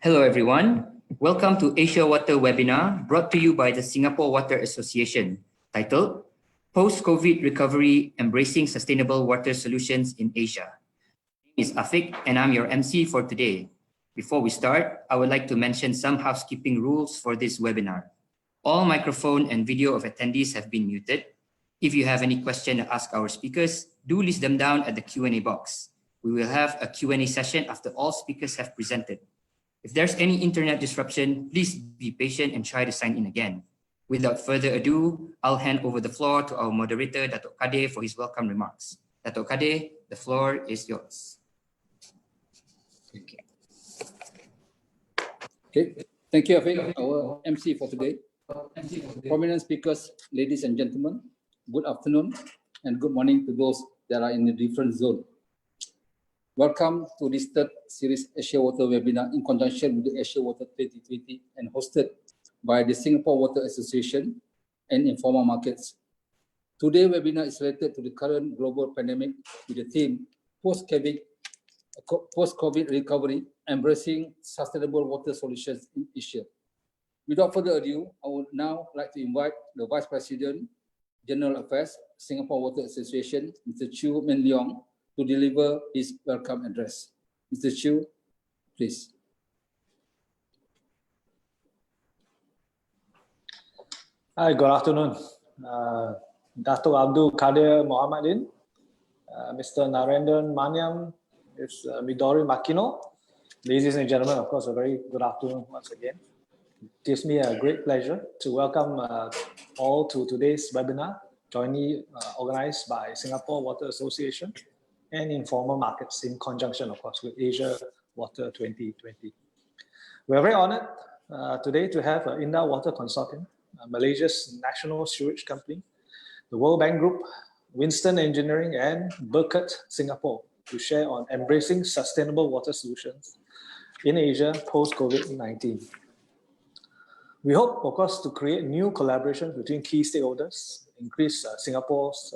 Hello everyone, welcome to ASIAWATER webinar brought to you by the Singapore Water Association, titled Post-COVID Recovery Embracing Sustainable Water Solutions in Asia. My name is Afiq and I'm your MC for today. Before we start, I would like to mention some housekeeping rules for this webinar. All microphone and video of attendees have been muted. If you have any question to ask our speakers, do list them down at the Q&A box. We will have a Q&A session after all speakers have presented. If there's any internet disruption, please be patient and try to sign in again. Without further ado, I'll hand over the floor to our moderator, Datuk Kadir, for his welcome remarks. Datuk Kadir, the floor is yours. Okay. Thank you, Afiq, our MC for today. Prominent speakers, ladies and gentlemen, good afternoon and good morning to those that are in a different zone. Welcome to this third series ASIAWATER webinar in conjunction with the ASIAWATER 2020 and hosted by the Singapore Water Association and Informa Markets. Today's webinar is related to the current global pandemic with the theme Post-COVID Recovery, Embracing Sustainable Water Solutions in Asia. Without further ado, I would now like to invite the Vice President, General Affairs, Singapore Water Association, Mr. Chew Min Leong, to deliver his welcome address. Mr. Chew, please. Hi, good afternoon. Datuk Abdul Kadir Mohd Din, Mr. Narendran, Maniam, Ms. Midori, Makino, Ladies and gentlemen, of course, a very good afternoon once again. It gives me a great pleasure to welcome all to today's webinar, jointly organized by Singapore Water Association and Informa Markets in conjunction, of course, with Asia Water 2020. We're very honored today to have Indah Water Consortium, Malaysia's national sewage company, the World Bank Group, Winston Engineering, and Burkert, Singapore, to share on embracing sustainable water solutions in Asia post-COVID-19. We hope, of course, to create new collaborations between key stakeholders, increase Singapore's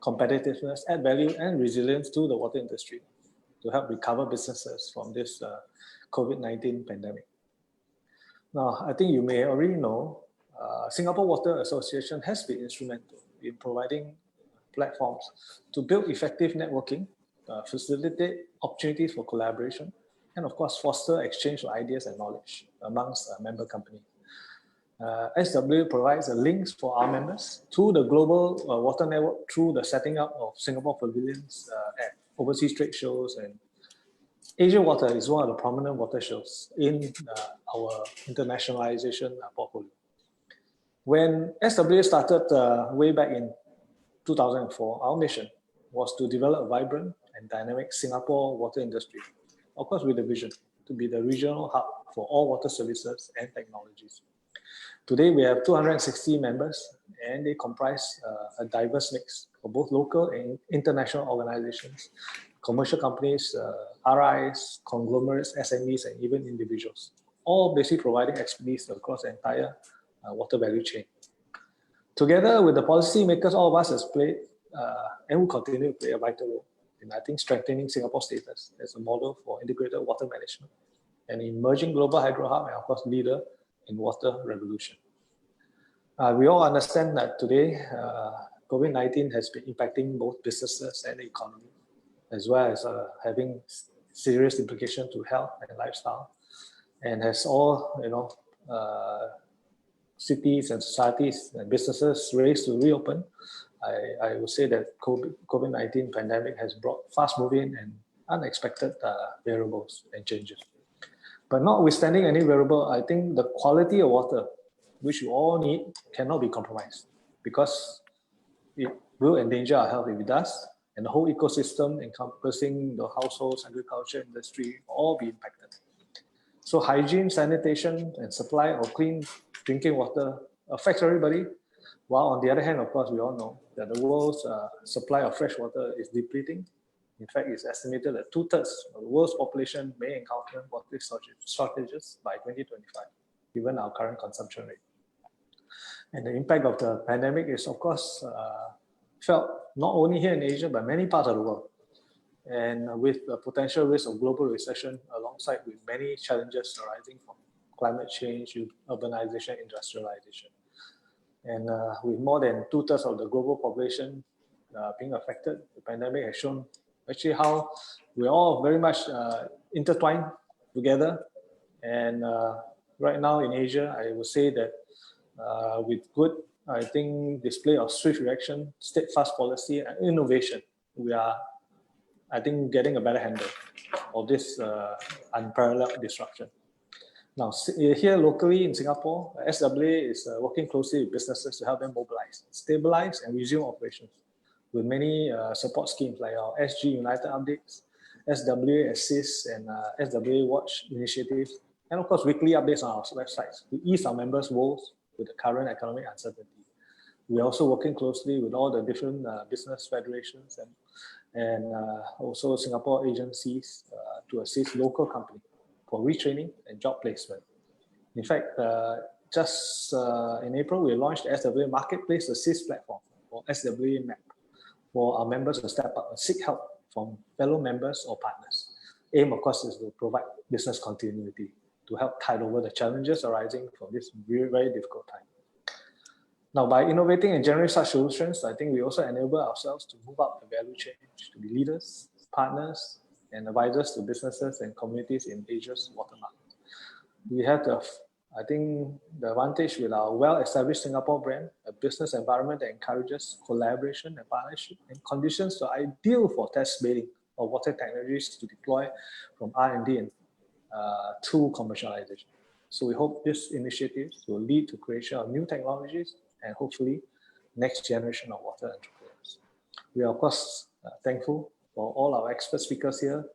competitiveness, add value and resilience to the water industry to help recover businesses from this COVID-19 pandemic. Now, I think you may already know, Singapore Water Association has been instrumental in providing platforms to build effective networking, facilitate opportunities for collaboration, and of course, foster exchange of ideas and knowledge amongst member companies. SW provides links for our members to the global water network through the setting up of Singapore pavilions at overseas trade shows, and Asia Water is one of the prominent water shows in our internationalization portfolio. When SW started way back in 2004, our mission was to develop a vibrant and dynamic Singapore water industry, of course with a vision to be the regional hub for all water services and technologies. Today we have 260 members, and they comprise a diverse mix of both local and international organizations, commercial companies, RIs, conglomerates, SMEs, and even individuals, all basically providing expertise across the entire water value chain. Together with the policymakers, all of us has played and will continue to play a vital role in, I think, strengthening Singapore's status as a model for integrated water management, an emerging global hydro hub, and of course, leader in water revolution. We all understand that today, COVID-19 has been impacting both businesses and the economy, as well as having serious implications to health and lifestyle, and has all, cities and societies and businesses raised to reopen. I would say that COVID-19 pandemic has brought fast-moving and unexpected variables and changes. But notwithstanding any variable, I think the quality of water, which you all need, cannot be compromised, because it will endanger our health if it does, and the whole ecosystem encompassing the households, agriculture, industry, all be impacted. So hygiene, sanitation, and supply of clean drinking water affects everybody, while on the other hand, of course, we all know that the world's supply of fresh water is depleting. In fact, it's estimated that 2/3 of the world's population may encounter water shortages by 2025, given our current consumption rate. And the impact of the pandemic is, of course, felt not only here in Asia, but many parts of the world. And with the potential risk of global recession, alongside with many challenges arising from climate change, urbanization, industrialization. And with more than 2/3 of the global population being affected, the pandemic has shown actually how we're all very much intertwined together. And right now in Asia, I would say that with good, I think, display of swift reaction, steadfast policy, and innovation, we are, I think, getting a better handle of this unparalleled disruption. Now, here locally in Singapore, SWA is working closely with businesses to help them mobilize, stabilize, and resume operations with many support schemes like our SG United updates, SWA Assist, and SWA Watch initiatives, and of course, weekly updates on our websites to ease our members' woes with the current economic uncertainty. We're also working closely with all the different business federations and also Singapore agencies to assist local companies for retraining and job placement. In fact, just in April, we launched the SWA Marketplace Assist platform, or SWA MAP, for our members to step up and seek help from fellow members or partners. Aim, of course, is to provide business continuity to help tide over the challenges arising from this very, very difficult time. Now, by innovating and generating such solutions, I think we also enable ourselves to move up the value chain, to be leaders, partners, and advisors to businesses and communities in Asia's water market. We have the, I think, the advantage with our well-established Singapore brand, a business environment that encourages collaboration and partnership, and conditions are ideal for test bedding of water technologies to deploy from R&D and to commercialization. So we hope this initiative will lead to creation of new technologies and hopefully next generation of water entrepreneurs. We are of course thankful for all our expert speakers here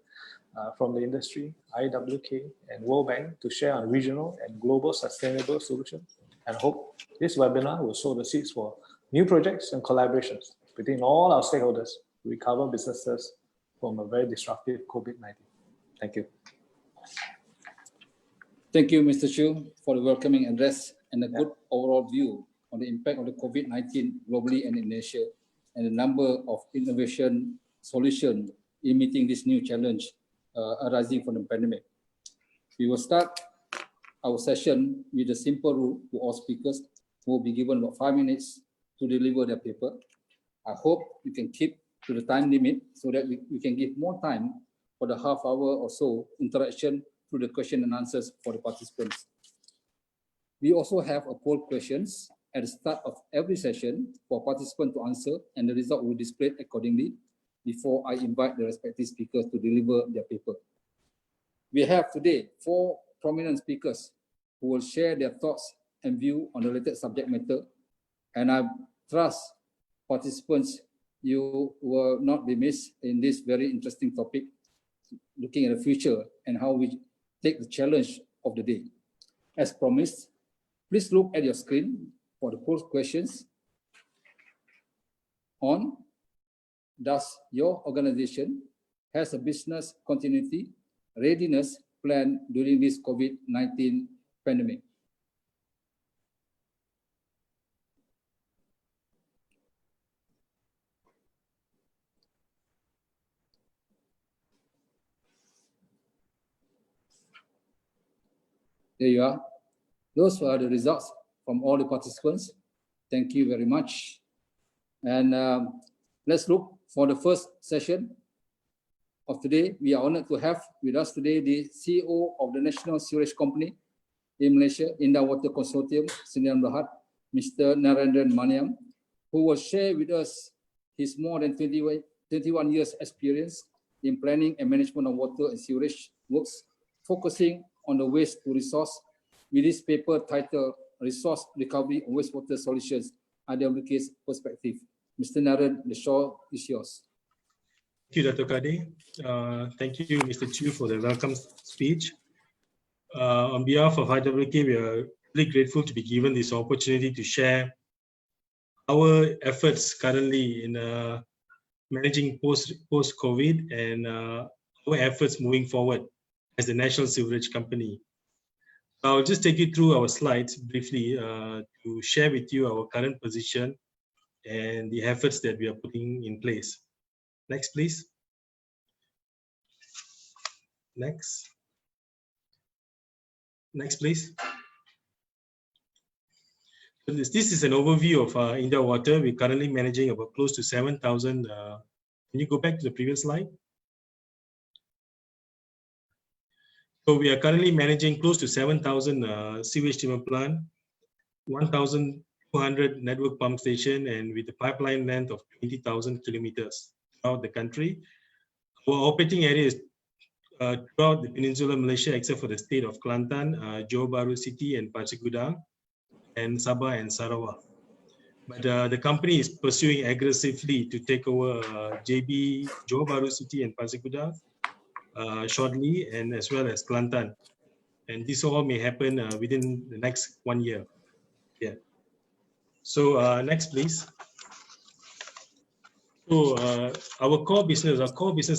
from the industry, IWK and World Bank to share on regional and global sustainable solutions, and hope this webinar will sow the seeds for new projects and collaborations between all our stakeholders to recover businesses from a very disruptive COVID-19. Thank you. Thank you, Mr. Chu, for the welcoming address and a good overall view on the impact of the COVID-19 globally and in Asia, and the number of innovation solutions in meeting this new challenge arising from the pandemic. We will start our session with a simple rule to all speakers who will be given about 5 minutes to deliver their paper. I hope you can keep to the time limit so that we can give more time for the half hour or so interaction through the question and answers for the participants. We also have a poll questions at the start of every session for participants to answer, and the result will be displayed accordingly before I invite the respective speakers to deliver their paper. We have today 4 prominent speakers who will share their thoughts and view on the related subject matter, and I trust participants you will not be missed in this very interesting topic, looking at the future and how we take the challenge of the day. As promised, please look at your screen for the poll questions on: does your organization has a business continuity readiness plan during this COVID-19 pandemic? There you are. Those are the results from all the participants. Thank you very much. And let's look for the first session of today. We are honored to have with us today the CEO of the National Sewerage Company in Malaysia, Indah Water Consortium, Sdn Bhd, Mr. Narendran Maniam, who will share with us his more than 21 years experience in planning and management of water and sewerage works, focusing on the waste to resource, with this paper titled Resource Recovery and Wastewater Solutions, IWK's Perspective. Mr. Naren, the show is yours. Thank you, Datuk Kadir. Thank you, Mr. Chu, for the welcome speech. On behalf of IWK, we are really grateful to be given this opportunity to share our efforts currently in managing post-COVID and our efforts moving forward as the National Sewerage Company. I'll just take you through our slides briefly to share with you our current position and the efforts that we are putting in place. Next, please. Next. Next, please. So this is an overview of Indah Water. We're currently managing about close to 7,000. Can you go back to the previous slide? So we are currently managing close to 7,000 sewage treatment plant, 1,200 network pump station, and with a pipeline length of 20,000 kilometers throughout the country. Our operating area is throughout the Peninsular Malaysia, except for the state of Kelantan, Johor Bahru City, and Pasir Gudang, and Sabah and Sarawak. But the company is pursuing aggressively to take over JB, Johor Bahru City, and Pasir Gudang shortly, and as well as Kelantan. And this all may happen within the next 1 year. Yeah. So next, please. So our core business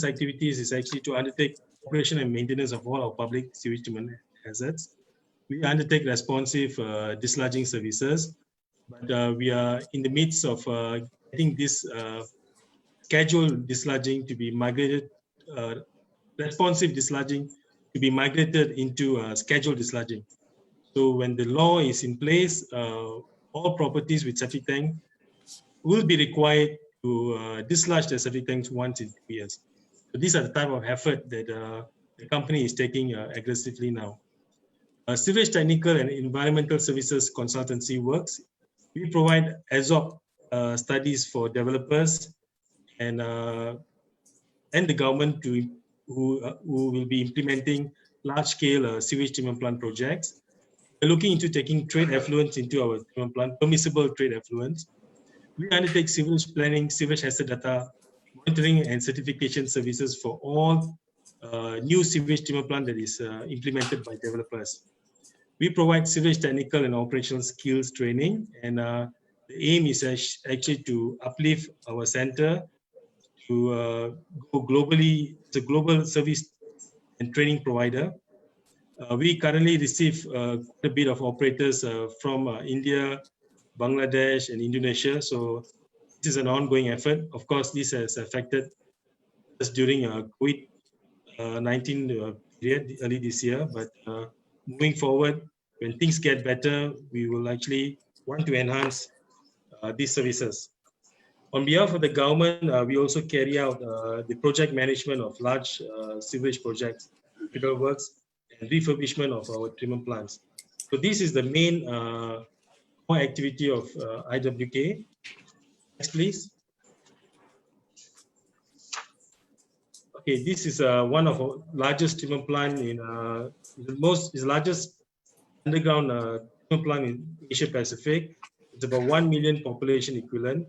activities is actually to undertake operation and maintenance of all our public sewage treatment assets. We undertake responsive dislodging services, but we are in the midst of getting this scheduled dislodging to be migrated, responsive dislodging to be migrated into scheduled dislodging. So when the law is in place, all properties with septic tank will be required to dislodge the septic tanks once in 2 years. So these are the type of effort that the company is taking aggressively now. Sewage technical and environmental services consultancy works. We provide ad hoc studies for developers and the government who will be implementing large-scale sewage treatment plant projects. We're looking into taking trade effluents into our treatment plant, permissible trade effluents. We undertake sewage planning, sewage hazard data, monitoring and certification services for all new sewage treatment plant that is implemented by developers. We provide sewage technical and operational skills training, and the aim is actually to uplift our center to go globally. It's a global service and training provider. We currently receive quite a bit of operators from India, Bangladesh, and Indonesia. So this is an ongoing effort. Of course, this has affected us during COVID-19 period early this year, but moving forward, when things get better, we will actually want to enhance these services. On behalf of the government, we also carry out the project management of large sewage projects, capital works, and refurbishment of our treatment plants. So this is the main core activity of IWK. Next, please. Okay, this is one of our largest treatment plant in the largest underground treatment plant in Asia Pacific. It's about 1 million population equivalent,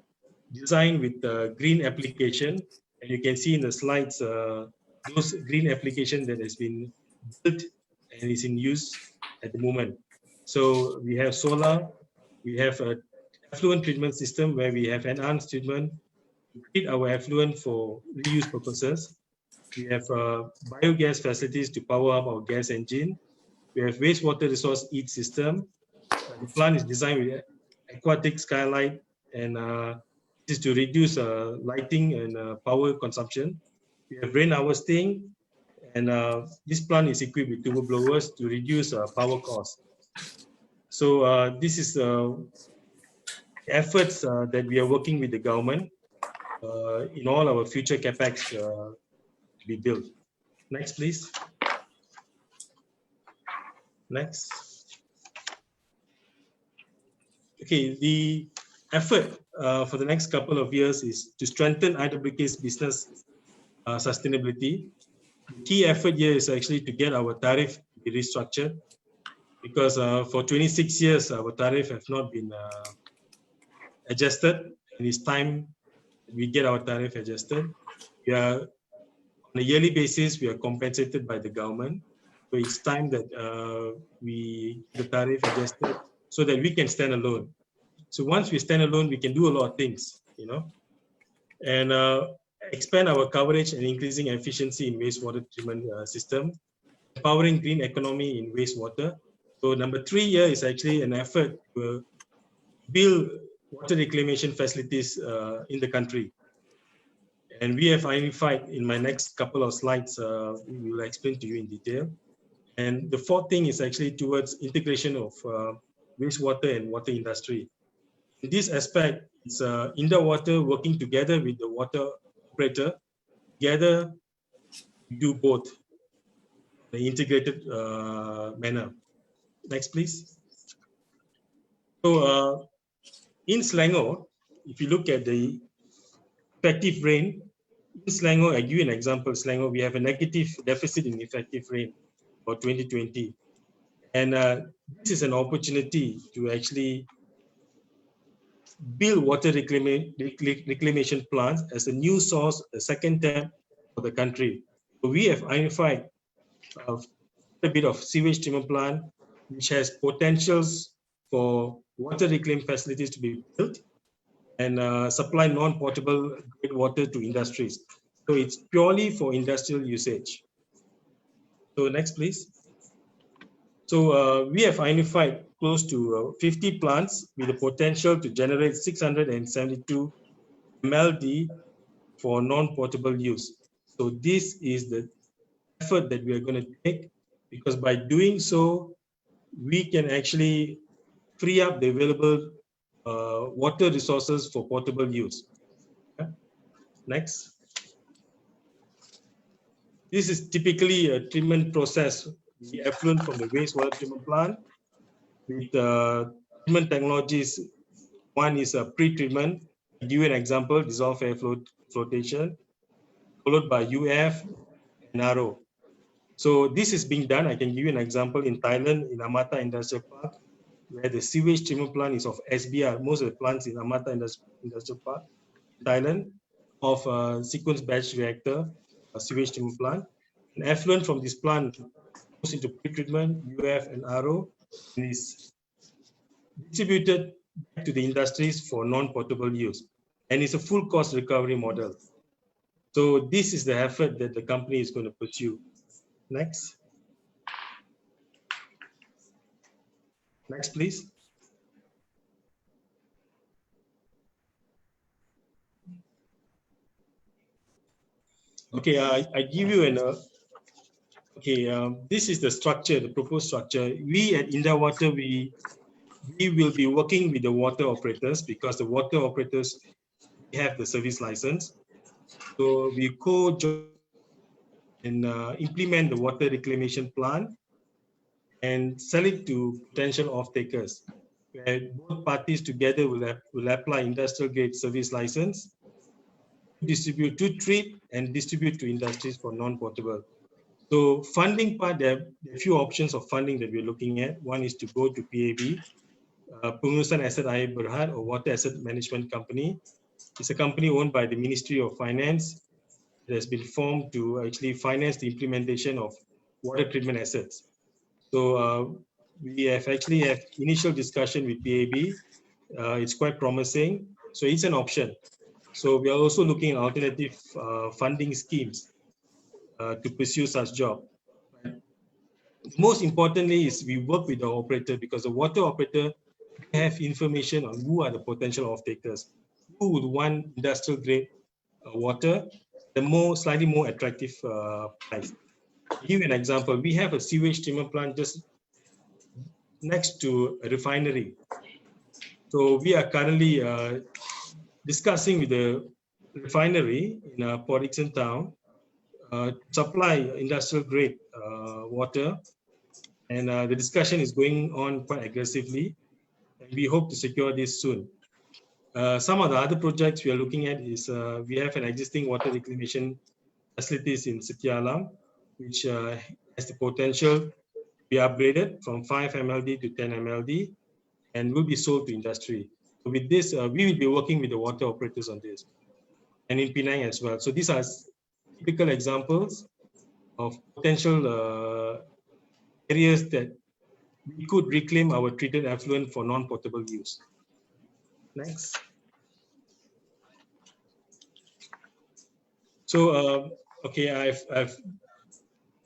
designed with green application, and you can see in the slides those green application that has been built and is in use at the moment. So we have solar, we have a effluent treatment system where we have enhanced treatment to treat our effluent for reuse purposes. We have biogas facilities to power up our gas engine. We have wastewater resource heat system. The plant is designed with aquatic skylight, and this is to reduce lighting and power consumption. We have rain harvesting, and this plant is equipped with turbo blowers to reduce power costs. So this is efforts that we are working with the government in all our future capex to be built. Next, please. Next. Okay, the effort for the next couple of years is to strengthen IWK's business sustainability. The key effort here is actually to get our tariff to be restructured, because for 26 years our tariff have not been adjusted, and it's time we get our tariff adjusted. We are on a yearly basis, we are compensated by the government, so it's time that we get the tariff adjusted so that we can stand alone. So once we stand alone, we can do a lot of things, you know, and expand our coverage and increasing efficiency in wastewater treatment system, empowering green economy in wastewater. So number 3 here is actually an effort to build water reclamation facilities in the country. And we have identified in my next couple of slides, we will explain to you in detail. And the 4th thing is actually towards integration of wastewater and water industry. In this aspect, it's Indah Water working together with the water operator, together do both in an integrated manner. Next, please. So in Selangor, if you look at the effective rain, in Selangor, I give you an example. Selangor, we have a negative deficit in effective rain for 2020. And this is an opportunity to actually build water reclamation plants as a new source, a second tab for the country. So we have identified a bit of sewage treatment plant, which has potentials for water reclaim facilities to be built and supply non-potable grade water to industries. So it's purely for industrial usage. So next, please. So we have identified close to 50 plants with the potential to generate 672 MLD for non-potable use. So this is the effort that we are going to take, because by doing so, we can actually free up the available water resources for potable use. Okay. Next. This is typically a treatment process, the effluent from the wastewater treatment plant with treatment technologies. One is a pre-treatment. I'll give you an example, dissolved air flotation, followed by UF and RO. So this is being done. I can give you an example in Thailand, in Amata Industrial Park, where the sewage treatment plant is of SBR. Most of the plants in Amata Industrial Park, Thailand, of a sequence batch reactor, a sewage treatment plant. And effluent from this plant goes into pre-treatment, UF and RO, and is distributed back to the industries for non-potable use. And it's a full cost recovery model. So this is the effort that the company is going to pursue. Next. Next, please. Okay, I give you an, this is the structure, the proposed structure. We at Indah Water, we will be working with the water operators because the water operators have the service license. So we co-join and implement the water reclamation plan and sell it to potential off-takers, where both parties together will apply industrial grade service license, distribute to treat and distribute to industries for non-potable. So funding part, there are a few options of funding that we're looking at. One is to go to PAB, Pengurusan Aset Air Berhad, or Water Asset Management Company. It's a company owned by the Ministry of Finance that has been formed to actually finance the implementation of water treatment assets. So we have actually had initial discussion with PAB. It's quite promising. So it's an option. So we are also looking at alternative funding schemes to pursue such job. Most importantly is we work with the operator because the water operator have information on who are the potential off-takers, who would want industrial grade water, the slightly more attractive price. To give you an example, we have a sewage treatment plant just next to a refinery. So we are currently discussing with the refinery in Port Dickson town supply industrial grade water, and the discussion is going on quite aggressively, and we hope to secure this soon. Some of the other projects we are looking at is we have an existing water reclamation facilities in Setia Alam, which has the potential to be upgraded from 5 MLD to 10 MLD and will be sold to industry. So with this, we will be working with the water operators on this, and in Penang as well. So these are typical examples of potential areas that we could reclaim our treated effluent for non-potable use. Next. So, okay, I've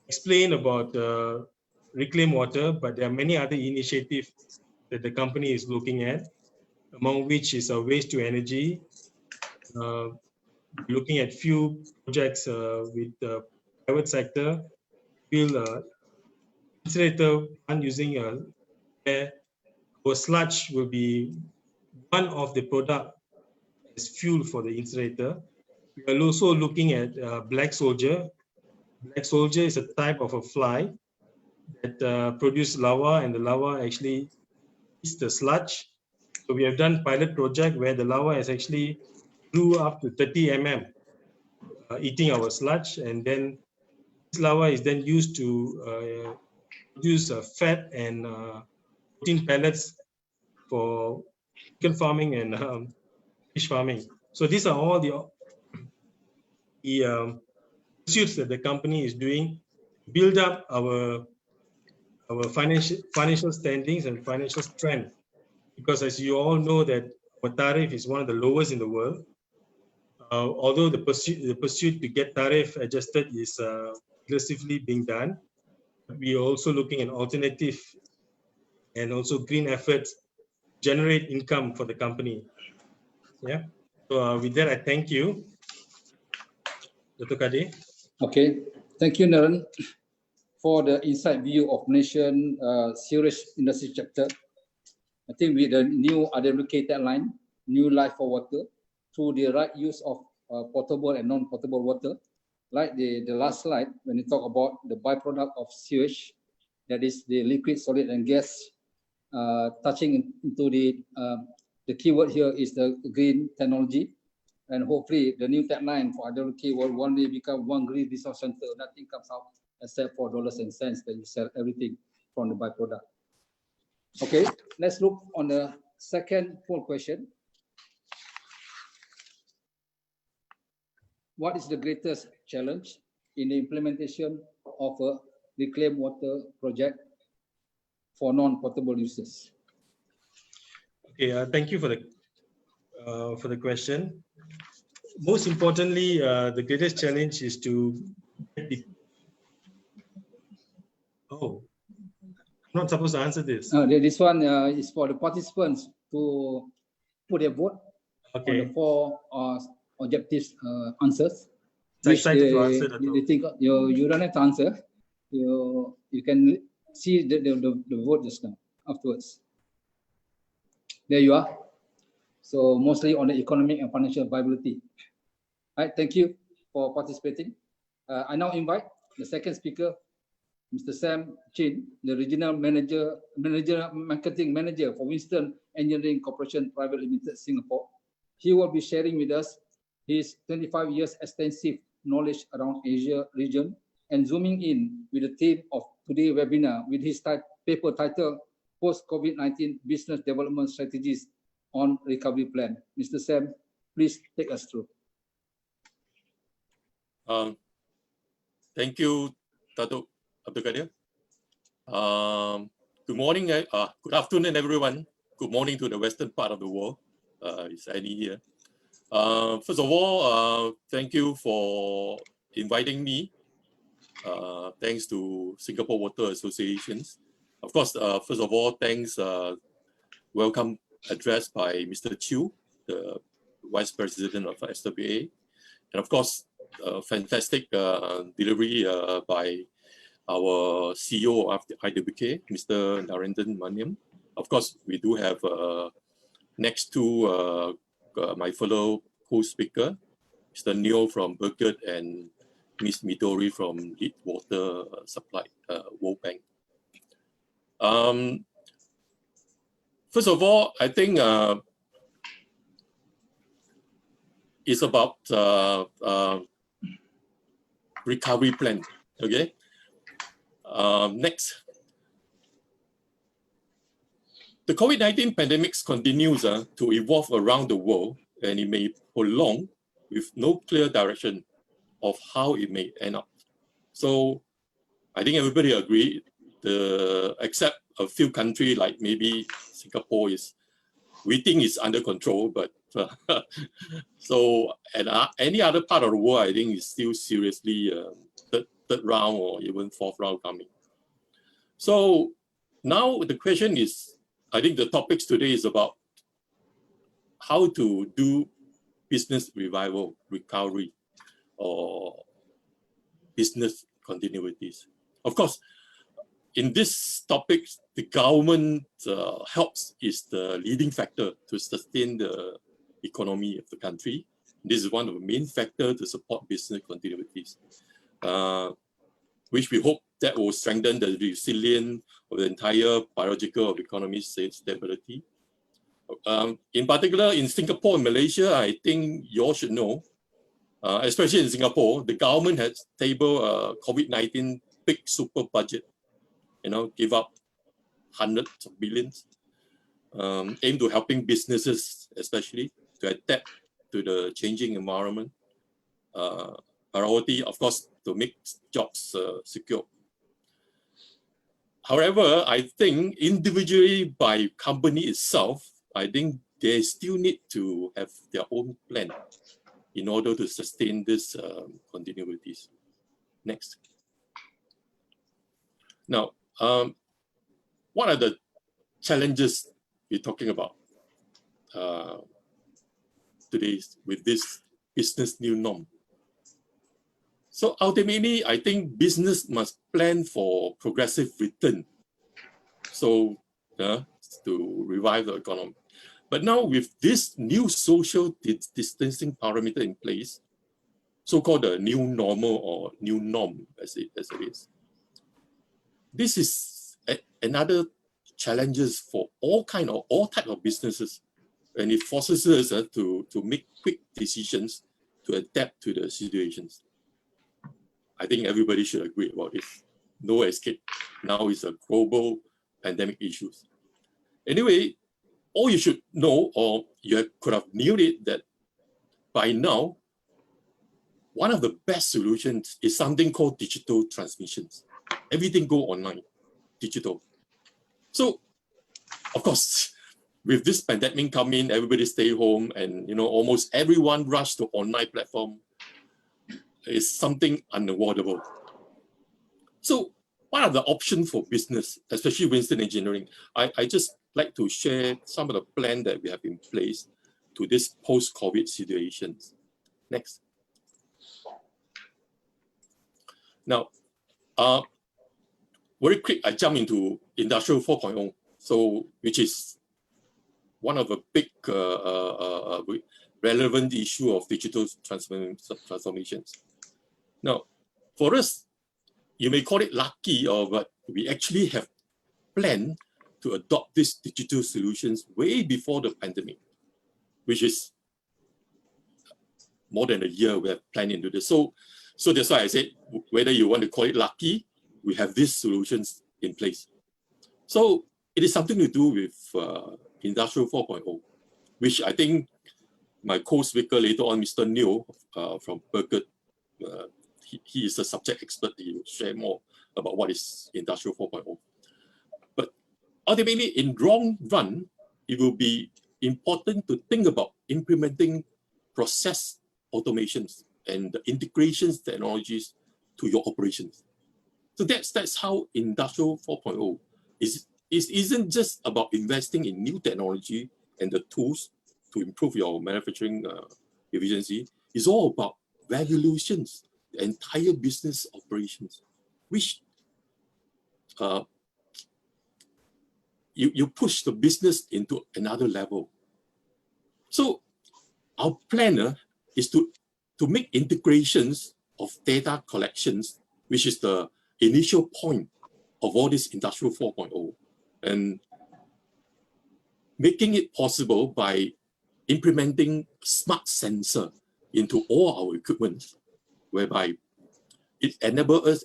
explained about reclaim water, but there are many other initiatives that the company is looking at, among which is waste to energy. Looking at few projects with the private sector, build incinerator plant using where our sludge will be one of the product as fuel for the incinerator. We are also looking at black soldier. Black soldier is a type of a fly that produces larva, and the larva actually eats the sludge. So we have done pilot project where the larva has actually grew up to 30 mm, eating our sludge, and then this larva is then used to produce fat and protein pellets for chicken farming and fish farming. So these are all the pursuits that the company is doing, build up our financial standings and financial strength. Because as you all know that our tariff is one of the lowest in the world. Although the pursuit to get tariff adjusted is aggressively being done, we are also looking at alternative and also green efforts to generate income for the company. Yeah. So with that, I thank you, Datuk Kadir. Okay, thank you, Naren, for the inside view of Malaysian sewage industry chapter. I think with the new RWK tagline, new life for water, through the right use of potable and non-potable water, like the last slide, when you talk about the byproduct of sewage, that is the liquid, solid, and gas, touching into the keyword here is the green technology. And hopefully the new tagline for RWK will one day become one green resource center. Nothing comes out except for dollars and cents that you sell everything from the byproduct. Okay, let's look on the second poll question. What is the greatest challenge in the implementation of a reclaimed water project for non-potable uses? Okay, thank you for the question. Most importantly, the greatest challenge is to oh, I'm not supposed to answer this. This one is for the participants to put their vote on the Okay. 4 objectives answers. So Which excited to answer that. they think you don't have to answer. You can see the vote just now afterwards. There you are. So mostly on the economic and financial viability. All right, thank you for participating. I now invite the second speaker, Mr. Sam Chin, the Regional Marketing Manager for Winston Engineering Corporation Private Limited, Singapore. He will be sharing with us his 25 years extensive knowledge around Asia region and zooming in with the theme of today's webinar with his paper titled Post-COVID-19 Business Development Strategies on Recovery Plan. Mr. Sam, please take us through. Thank you, Datuk Abdul Kadir. Good morning, good afternoon, everyone. Good morning to the western part of the world. It's Annie here. First of all, thank you for inviting me. Thanks to Singapore Water Associations. Of course, first of all, thanks, welcome address by Mr. Chew, the Vice President of SWA. And of course, fantastic delivery by our CEO of the IWK, Mr. Narendran Maniam. Of course, we do have next to my fellow co-speaker, Mr. Neoh from Burkert and Ms. Midori from Lead Water Supply, World Bank. First of all, I think it's about recovery plan. Okay. Next. The COVID-19 pandemic continues to evolve around the world, and it may prolong with no clear direction of how it may end up. So I think everybody agree, except a few countries like maybe Singapore we think it's under control, but so any other part of the world, I think is still seriously third round or even fourth round coming. So now the question is, I think the topics today is about how to do business revival, recovery, or business continuities. Of course, in this topic, the government helps is the leading factor to sustain the economy of the country. This is one of the main factors to support business continuities, which we hope that will strengthen the resilience of the entire biological of economy stability. In particular, in Singapore and Malaysia, I think you all should know, especially in Singapore, the government has tabled a COVID-19 big super budget, give up hundreds of billions, aim to helping businesses, especially to adapt to the changing environment. Priority, of course, to make jobs secure. However, I think individually by company itself, I think they still need to have their own plan in order to sustain this continuities. Next. Now, what are the challenges we're talking about today with this business new norm? So ultimately, I think business must plan for progressive return, so to revive the economy. But now with this new social distancing parameter in place, so-called the new normal or new norm as it is, this is another challenges for all type of businesses, and it forces us to make quick decisions to adapt to the situations. I think everybody should agree about it. No escape. Now it's a global pandemic issue. Anyway, all you should know, or you could have knew it, that by now, one of the best solutions is something called digital transmissions. Everything go online, digital. So, of course, with this pandemic coming, everybody stay home, and almost everyone rushed to online platform. Is something unavoidable. So, what are the options for business, especially Winston Engineering? I just like to share some of the plan that we have in place to this post-COVID situations. Next. Now, very quick, I jump into Industrial 4.0, so which is one of the big relevant issue of digital transformations. Now, for us, you may call it lucky, but we actually have planned to adopt these digital solutions way before the pandemic, which is more than a year we have planned into this. So that's why I said, whether you want to call it lucky, we have these solutions in place. So it is something to do with Industrial 4.0, which I think my co-speaker later on, Mr. Neoh from Burkert, he is a subject expert. He will share more about what is Industrial 4.0. But ultimately, in long run, it will be important to think about implementing process automations and the integrations technologies to your operations. So that's how Industrial 4.0 is. It isn't just about investing in new technology and the tools to improve your manufacturing efficiency. It's all about revolutions, the entire business operations, which you push the business into another level. So our plan is to make integrations of data collections, which is the initial point of all this Industrial 4.0, and making it possible by implementing smart sensor into all our equipment, whereby it enable us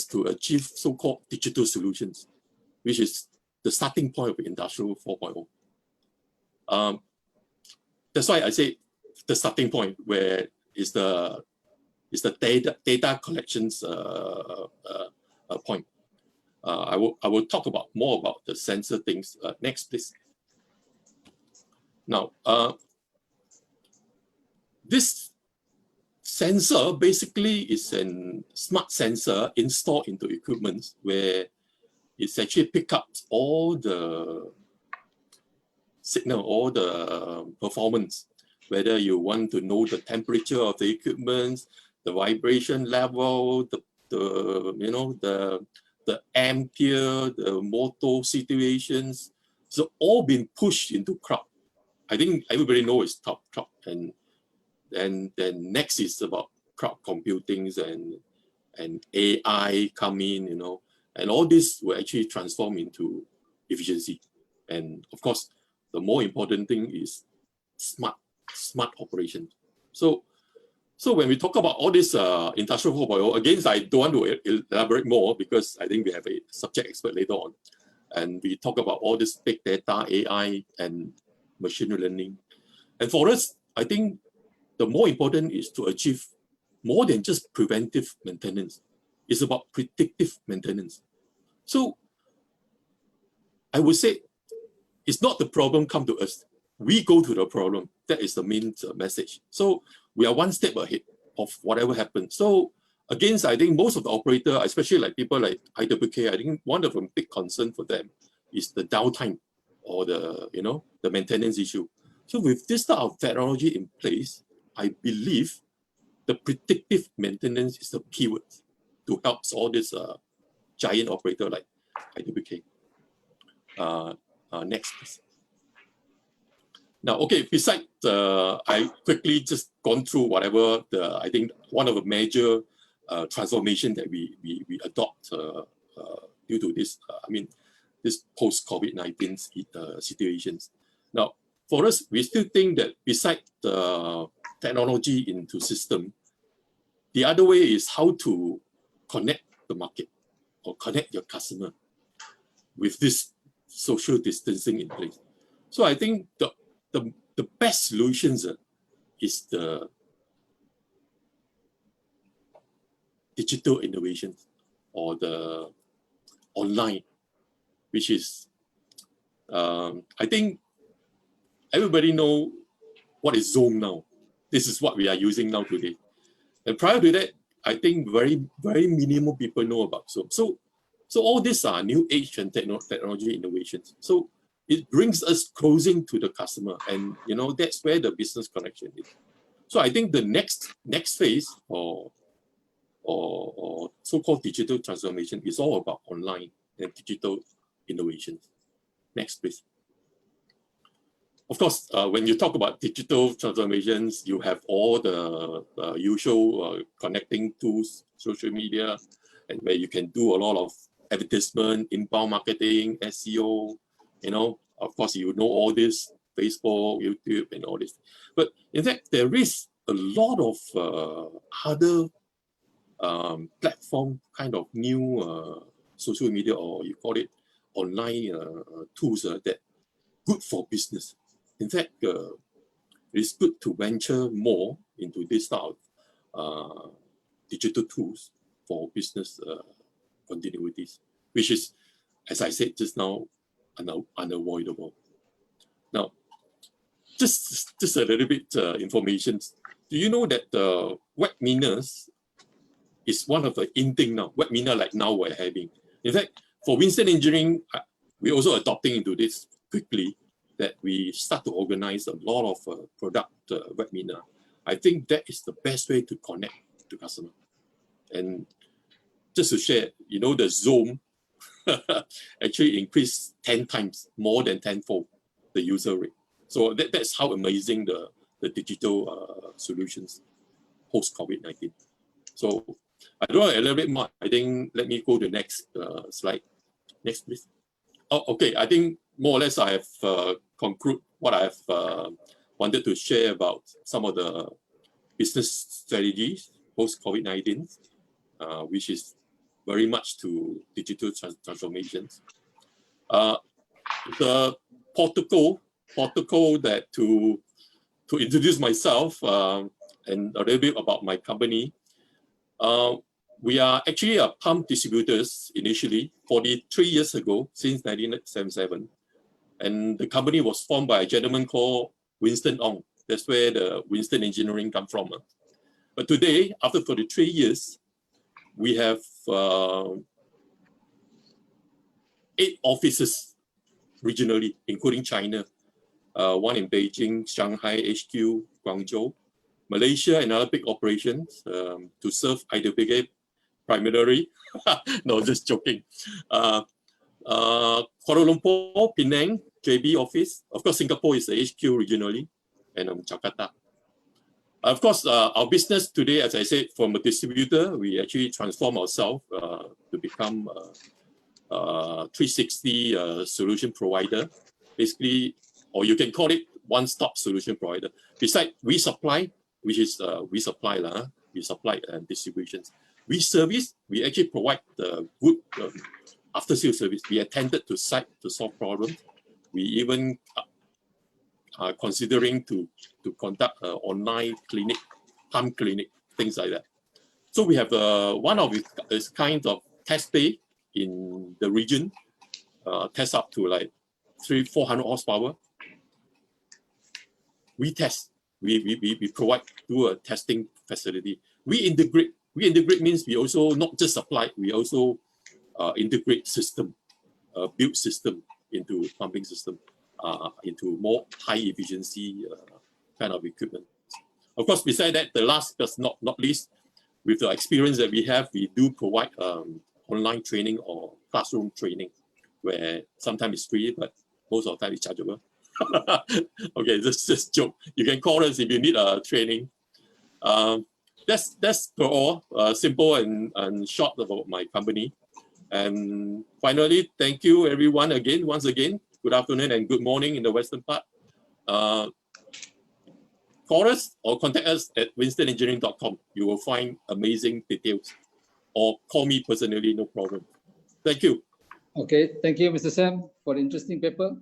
to achieve so-called digital solutions, which is the starting point of Industrial 4.0. That's why I say the starting point, where is the data collections point. I will talk more about the sensor things next, please. Now, this sensor basically is a smart sensor installed into equipment where it's actually pick up all the signal, all the performance, whether you want to know the temperature of the equipment, the vibration level, the ampere, the motor situations. So all being pushed into cloud. I think everybody knows it's cloud, and then next is about cloud computing and AI come in, and all this will actually transform into efficiency. And of course, the more important thing is smart operation. So when we talk about all this Industrial 4.0, again, I don't want to elaborate more because I think we have a subject expert later on. And we talk about all this big data, AI, and machine learning. And for us, I think the more important is to achieve more than just preventive maintenance. It's about predictive maintenance. So I would say it's not the problem come to us. We go to the problem. That is the main message. So we are one step ahead of whatever happens. So again, I think most of the operator, especially like people like IWK, I think one of the big concern for them is the downtime or the maintenance issue. So with this type of technology in place, I believe the predictive maintenance is the keyword to help all this giant operator like IWK. Next, please. Now, okay, besides, I quickly just gone through whatever I think one of the major transformation that we adopt due to this, this post-COVID-19 situations. Now, for us, we still think that besides the technology into system, The other way is how to connect the market or connect your customer with this social distancing in place. So I think the best solutions is the digital innovation or the online, which is, I think everybody know what is Zoom now. This is what we are using now today. And prior to that, I think very minimal people know about Zoom. So all these are new age and technology innovations. So it brings us closing to the customer, and that's where the business connection is. So I think the next phase or so-called digital transformation is all about online and digital innovations. Next, please. Of course, when you talk about digital transformations, you have all the usual connecting tools, social media, and where you can do a lot of advertisement, inbound marketing, SEO, of course, all this, Facebook, YouTube, and all this. But in fact, there is a lot of other platform kind of new social media, or you call it online tools that good for business. In fact, it's good to venture more into this style of digital tools for business continuities, which is, as I said just now, unavoidable. Now, just a little bit information. Do you know that webinars is one of the in thing now? Webinar like now we're having. In fact, for Winston Engineering, we're also adopting into this quickly, that we start to organize a lot of product webinar. I think that is the best way to connect to customer. And just to share, the Zoom actually increased 10 times, more than tenfold, the user rate. So that's how amazing the digital solutions post-COVID-19. So I don't want to elaborate more. I think let me go to the next slide. Next, please. Oh, okay. I think more or less I have conclude what I have wanted to share about some of the business strategies post-COVID-19, which is very much to digital transformations. The protocol that to introduce myself and a little bit about my company. We are actually a pump distributors initially 43 years ago, since 1977. And the company was formed by a gentleman called Winston Ong. That's where the Winston Engineering come from. But today, after 43 years, we have 8 offices regionally, including China. One in Beijing, Shanghai, HQ, Guangzhou. Malaysia, another big operations to serve IWA primarily. No, just joking. Kuala Lumpur, Penang, JB office. Of course, Singapore is the HQ regionally, and Jakarta. Of course, our business today, as I said, from a distributor, we actually transform ourselves to become a 360 solution provider, basically, or you can call it one-stop solution provider. Besides, we supply, which is we supply and distributions. We service, we actually provide the good after-sales service. We attended to site to solve problems. We even are considering to conduct an online clinic, pump clinic, things like that. So we have one of its kind of test bay in the region, test up to like 300-400 horsepower. We test. We provide do a testing facility. We integrate means we also not just supply, we also integrate system, build system into pumping system, into more high efficiency kind of equipment. Of course, beside that, the last but not least, with the experience that we have, we do provide online training or classroom training, where sometimes it's free, but most of the time it's chargeable. Okay, this is just joke. You can call us if you need training. That's for all, simple and short about my company. And finally, thank you everyone once again. Good afternoon and good morning in the western part. call us or contact us at winstonengineering.com. You will find amazing details, or call me personally, no problem. Thank you. Okay, thank you, Mr. Sam, for the interesting paper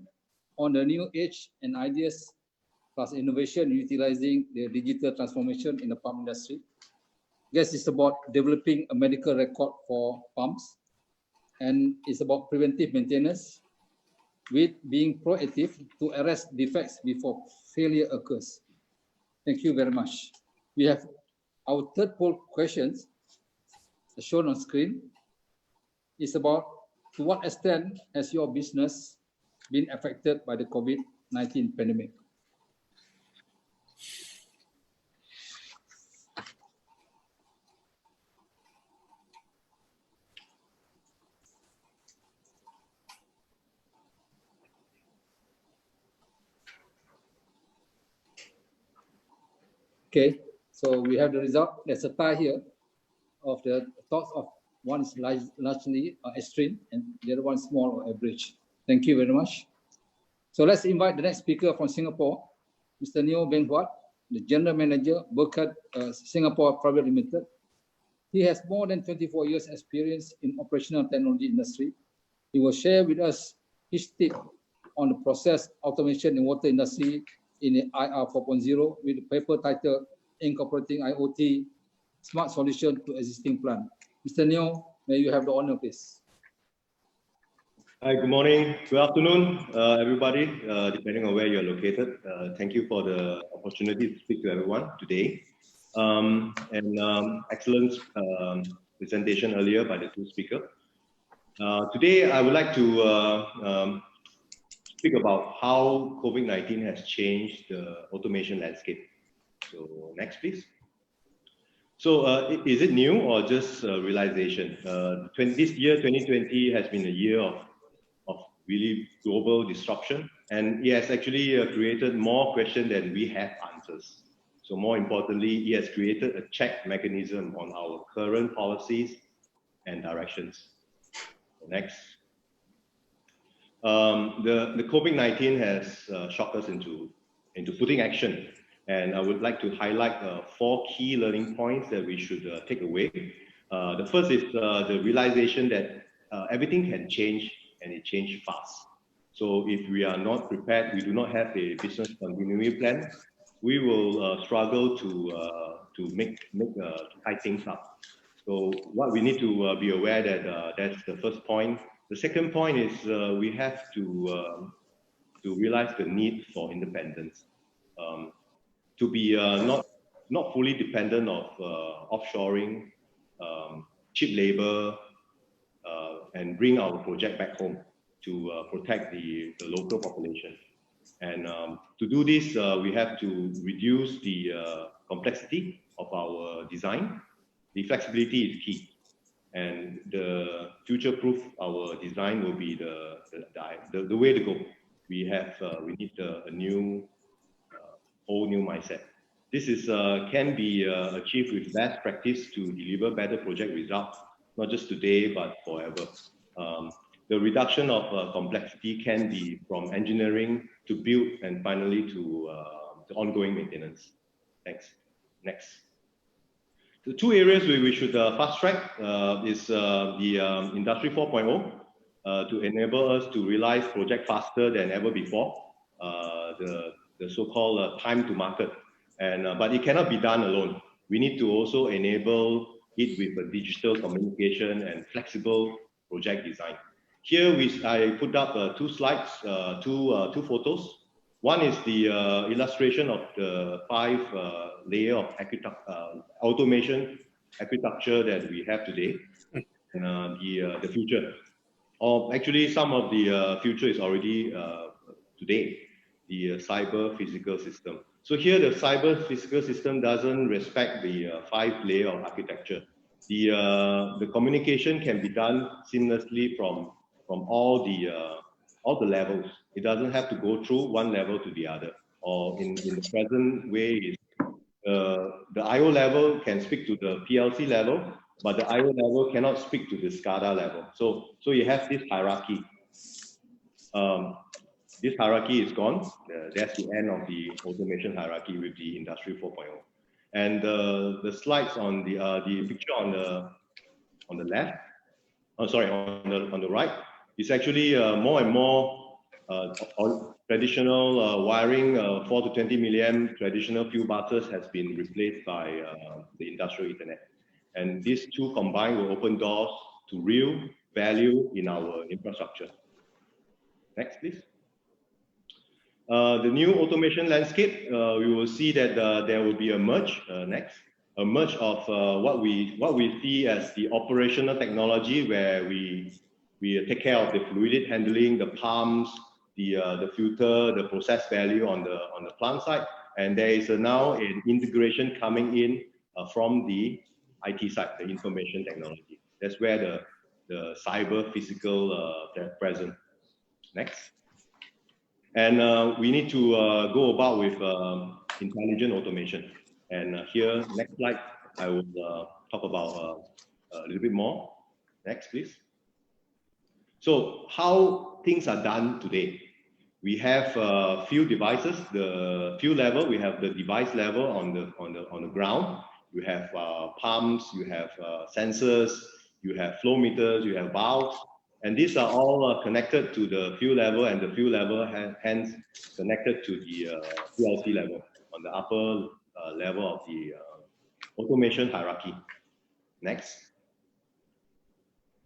on the new age and ideas plus innovation utilizing the digital transformation in the pump industry. Yes, it's about developing a medical record for pumps, and it's about preventive maintenance with being proactive to arrest defects before failure occurs. Thank you very much. We have our third poll questions shown on screen. It's about, to what extent has your business been affected by the COVID-19 pandemic? Okay, so we have the result. There's a tie here of the thoughts of one is largely extreme and the other one small or average. Thank you very much. So let's invite the next speaker from Singapore, Mr. Neoh Huat, the General Manager, Burkert Singapore Private Limited. He has more than 24 years experience in operational technology industry. He will share with us his take on the process automation in water industry in the IR 4.0 with the paper title Incorporating IoT Smart Solution to Existing Plant. Mr. Neoh, may you have the honor, please. Hi, good morning, good afternoon, everybody, depending on where you're located. Thank you for the opportunity to speak to everyone today. Excellent presentation earlier by the two speakers. Today, I would like to speak about how COVID-19 has changed the automation landscape. So next, please. So is it new or just realization? This year, 2020, has been a year of really global disruption, and it has actually created more questions than we have answers. So more importantly, it has created a check mechanism on our current policies and directions. Next. The COVID-19 has shocked us into putting action, and I would like to highlight 4 key learning points that we should take away. The first is the realization that everything can change, and it changed fast. So if we are not prepared, we do not have a business continuity plan, we will struggle to tie things up. So what we need to be aware that that's the first point. The second point is we have to realize the need for independence, to be not fully dependent of offshoring, cheap labor, and bring our project back home to protect the local population. And to do this, we have to reduce the complexity of our design. The flexibility is key, and the future-proof our design will be the way to go. We need a whole new mindset. This can be achieved with best practice to deliver better project results, not just today, but forever. The reduction of complexity can be from engineering to build and finally to ongoing maintenance. Thanks. Next. The 2 areas where we should fast track is the Industry 4.0 to enable us to realize project faster than ever before, the so-called time to market. But it cannot be done alone. We need to also enable it with a digital communication and flexible project design. Here I put up 2 slides, two photos. One is the illustration of the 5 layer of automation architecture that we have today, and the future. Or actually, some of the future is already today, the cyber physical system. So here, the cyber physical system doesn't respect the 5 layer of architecture. The communication can be done seamlessly from all the levels. It doesn't have to go through one level to the other. Or in the present way, the I/O level can speak to the PLC level, but the I/O level cannot speak to the SCADA level. So you have this hierarchy. This hierarchy is gone. That's the end of the automation hierarchy with the Industry 4.0. And the slides on the picture on the left, on the right, is actually more and more traditional wiring, 4 to 20 milliamp traditional fuel buses has been replaced by the industrial Ethernet. And these two combined will open doors to real value in our infrastructure. Next, please. The new automation landscape, we will see that there will be a merge. A merge of what we see as the operational technology, where we take care of the fluid handling, the pumps, the filter, the process value on the plant side, and there is now an integration coming in from the IT side, the information technology. That's where the cyber physical present. Next. And we need to go about with intelligent automation. And here, next slide, I will talk about a little bit more. Next, please. So how things are done today. We have few devices. The few level, we have the device level on the ground. You have pumps, you have sensors, you have flow meters, you have valves. And these are all connected to the fuel level, and the fuel level hence connected to the PLC level on the upper level of the automation hierarchy. Next.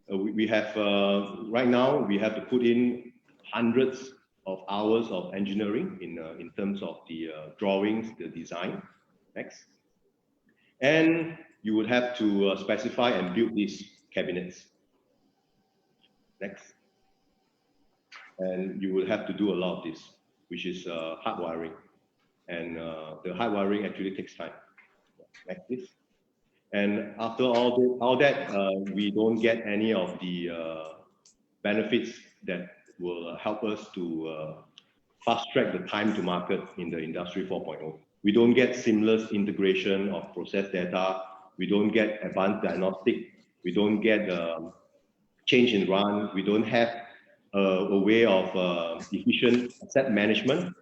We have, right now, we have to put in hundreds of hours of engineering in terms of the drawings, the design. Next. And you would have to specify and build these cabinets. Next. And you will have to do a lot of this, which is hard wiring. And the hard wiring actually takes time. Next, please. And after all that, we don't get any of the benefits that will help us to fast track the time to market in the Industry 4.0. We don't get seamless integration of process data. We don't get advanced diagnostic. We don't get change in run. We don't have a way of efficient asset management.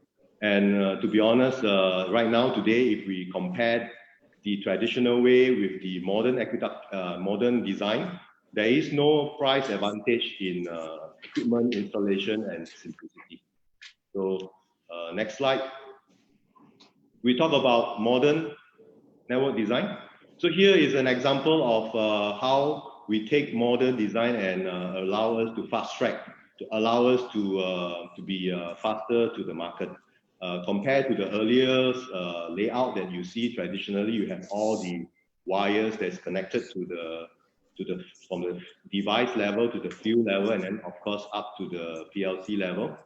And to be honest, right now, today, if we compare the traditional way with the modern design, there is no price advantage in equipment installation and simplicity. So next slide. We talk about modern network design. So here is an example of how we take modern design and allow us to fast track, to allow us to be faster to the market. Compared to the earlier layout that you see traditionally, you have all the wires that's connected from the device level to the field level, and then of course up to the PLC level.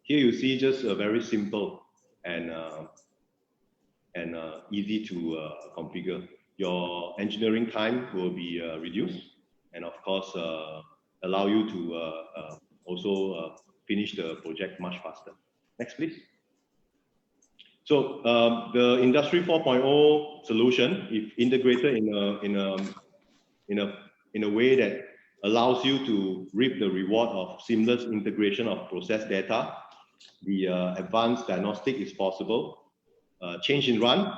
Here you see just a very simple and easy to configure. Your engineering time will be reduced, and of course allow you to also finish the project much faster. Next, please. So the Industry 4.0 solution, if integrated in a way that allows you to reap the reward of seamless integration of process data, the advanced diagnostic is possible. Change in run.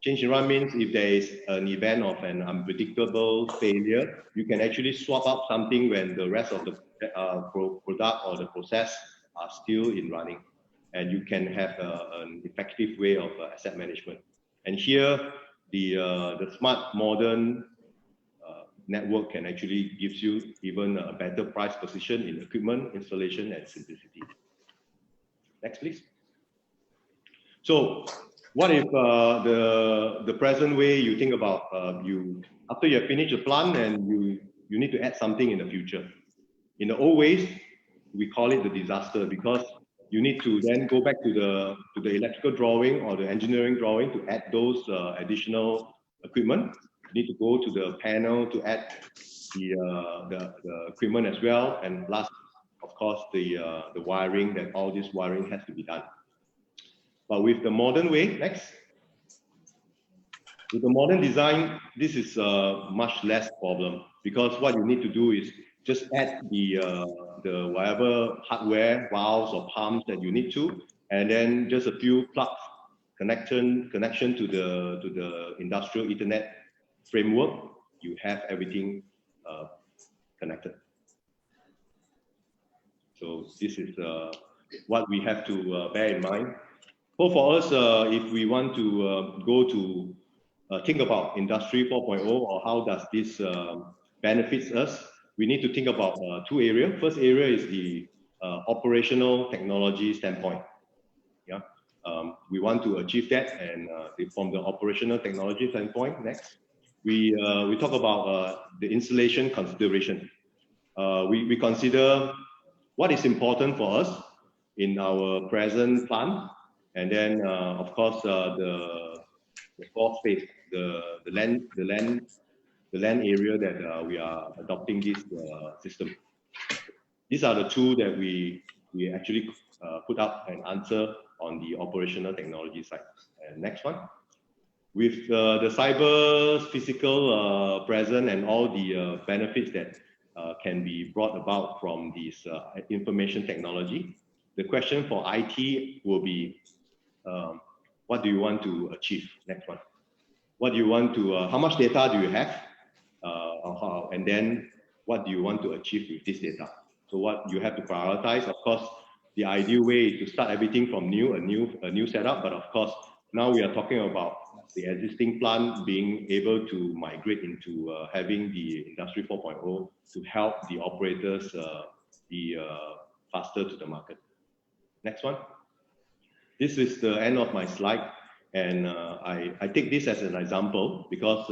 Change in run means if there is an event of an unpredictable failure, you can actually swap out something when the rest of the product or the process are still in running. And you can have an effective way of asset management. And here, the smart modern network can actually gives you even a better price position in equipment, installation, and simplicity. Next, please. So, what if the present way you think about after you have finished the plant and you need to add something in the future? In the old ways, we call it the disaster, because you need to then go back to the electrical drawing or the engineering drawing to add those additional equipment. You need to go to the panel to add the equipment as well, and last, of course, the wiring. That all this wiring has to be done. But with the modern way, next. With the modern design, this is much less problem, because what you need to do is just add the whatever hardware, valves or pumps that you need to, and then just a few plugs, connection to the industrial Ethernet framework. You have everything connected. So this is what we have to bear in mind. So for us, if we want to go to think about Industry 4.0 or how does this benefits us, we need to think about two areas. First area is the operational technology standpoint. Yeah, we want to achieve that, and from the operational technology standpoint, next we talk about the installation consideration. We consider what is important for us in our present plant, and then of course the floor space, the land area that we are adopting this system. These are the two that we actually put up and answer on the operational technology side. And next one, with the cyber physical present and all the benefits that can be brought about from this information technology, the question for IT will be, what do you want to achieve? Next one. What do you want to, how much data do you have? And then what do you want to achieve with this data? So what you have to prioritize, of course, the ideal way is to start everything from a new setup. But of course, now we are talking about the existing plant being able to migrate into having the Industry 4.0 to help the operators be faster to the market. Next one. This is the end of my slide, and I take this as an example because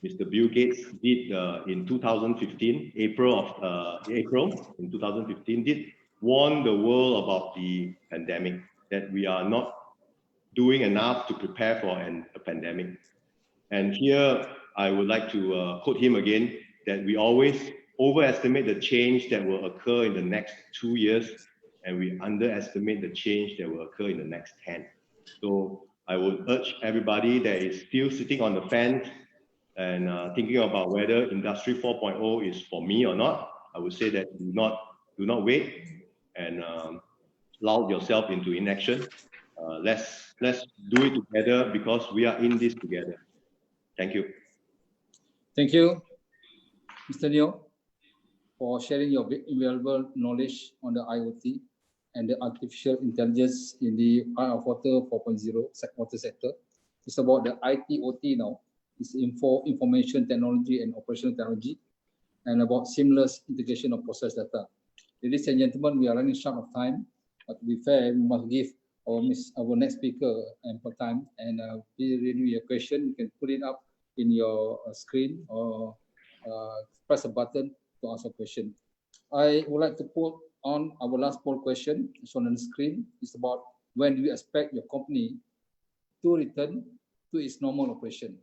Mr. Bill Gates did in 2015, April in 2015, did warn the world about the pandemic, that we are not doing enough to prepare for a pandemic. And here I would like to quote him again, that we always overestimate the change that will occur in the next 2 years, and we underestimate the change that will occur in the next 10. So I would urge everybody that is still sitting on the fence and thinking about whether Industry 4.0 is for me or not. I would say that do not wait and lull yourself into inaction. Let's do it together because we are in this together. Thank you. Thank you, Mr. Neoh, for sharing your invaluable knowledge on the IoT and the artificial intelligence in the ASIAWATER 4.0 water sector. It's about the IT/OT now. It's information technology and operational technology, and about seamless integration of process data. Ladies and gentlemen, we are running short of time, but to be fair, we must give our next speaker ample time. And please read your question. You can put it up in your screen or press a button to ask a question. I would like to put on our last poll question shown on the screen. It's about when do you expect your company to return to its normal operation?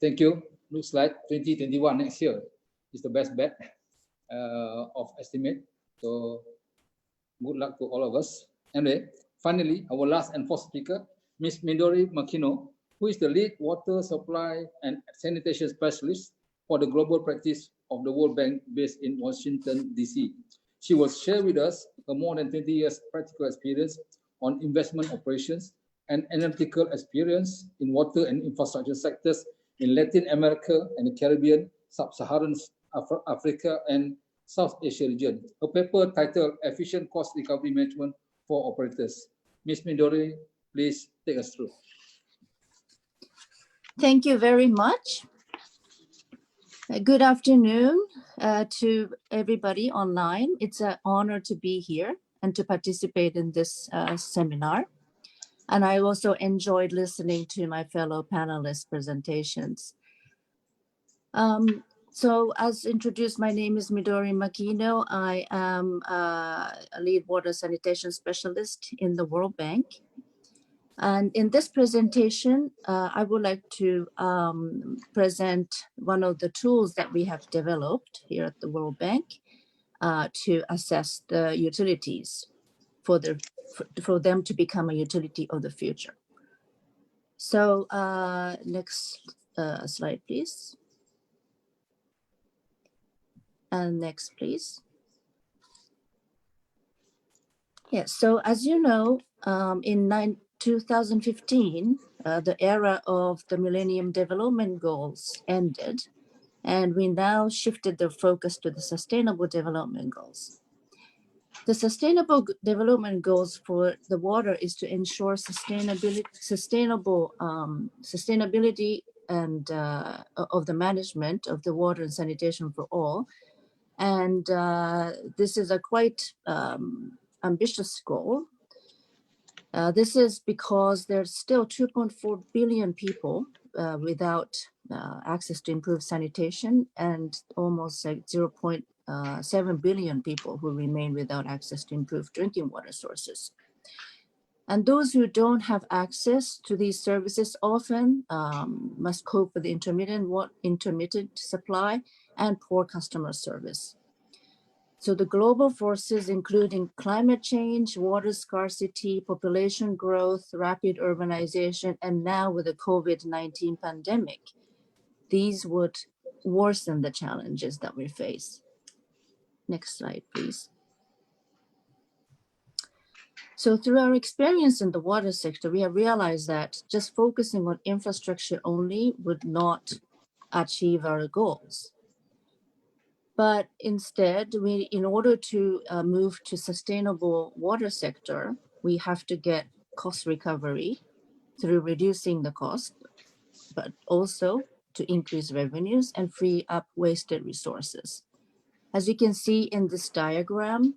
Thank you. Looks like 2021 next year is the best bet of estimate. So good luck to all of us. Anyway, finally, our last and fourth speaker, Ms. Midori Makino, who is the lead water supply and sanitation specialist for the global practice of the World Bank based in Washington, D.C. She will share with us a more than 20 years practical experience on investment operations and analytical experience in water and infrastructure sectors in Latin America and the Caribbean, Sub-Saharan Africa, and South Asia region. A paper titled Efficient Cost Recovery Management for Operators. Ms. Midori, please take us through. Thank you very much. Good afternoon to everybody online. It's an honor to be here and to participate in this seminar. And I also enjoyed listening to my fellow panelists' presentations. So as introduced, my name is Midori Makino. I am a lead water sanitation specialist in the World Bank. And in this presentation, I would like to present one of the tools that we have developed here at the World Bank to assess the utilities for them to become a utility of the future. So next slide, please. And next, please. Yes, so as you know, in 2015, the era of the Millennium Development Goals ended, and we now shifted the focus to the Sustainable Development Goals. The Sustainable Development Goals for the water is to ensure sustainability and of the management of the water and sanitation for all. And this is a quite ambitious goal. This is because there's still 2.4 billion people without access to improved sanitation, and almost like 0.7 billion people who remain without access to improved drinking water sources. And those who don't have access to these services often must cope with intermittent supply and poor customer service. So the global forces, including climate change, water scarcity, population growth, rapid urbanization, and now with the COVID-19 pandemic, these would worsen the challenges that we face. Next slide, please. So through our experience in the water sector, we have realized that just focusing on infrastructure only would not achieve our goals. But instead, in order to move to sustainable water sector, we have to get cost recovery through reducing the cost, but also to increase revenues and free up wasted resources. As you can see in this diagram,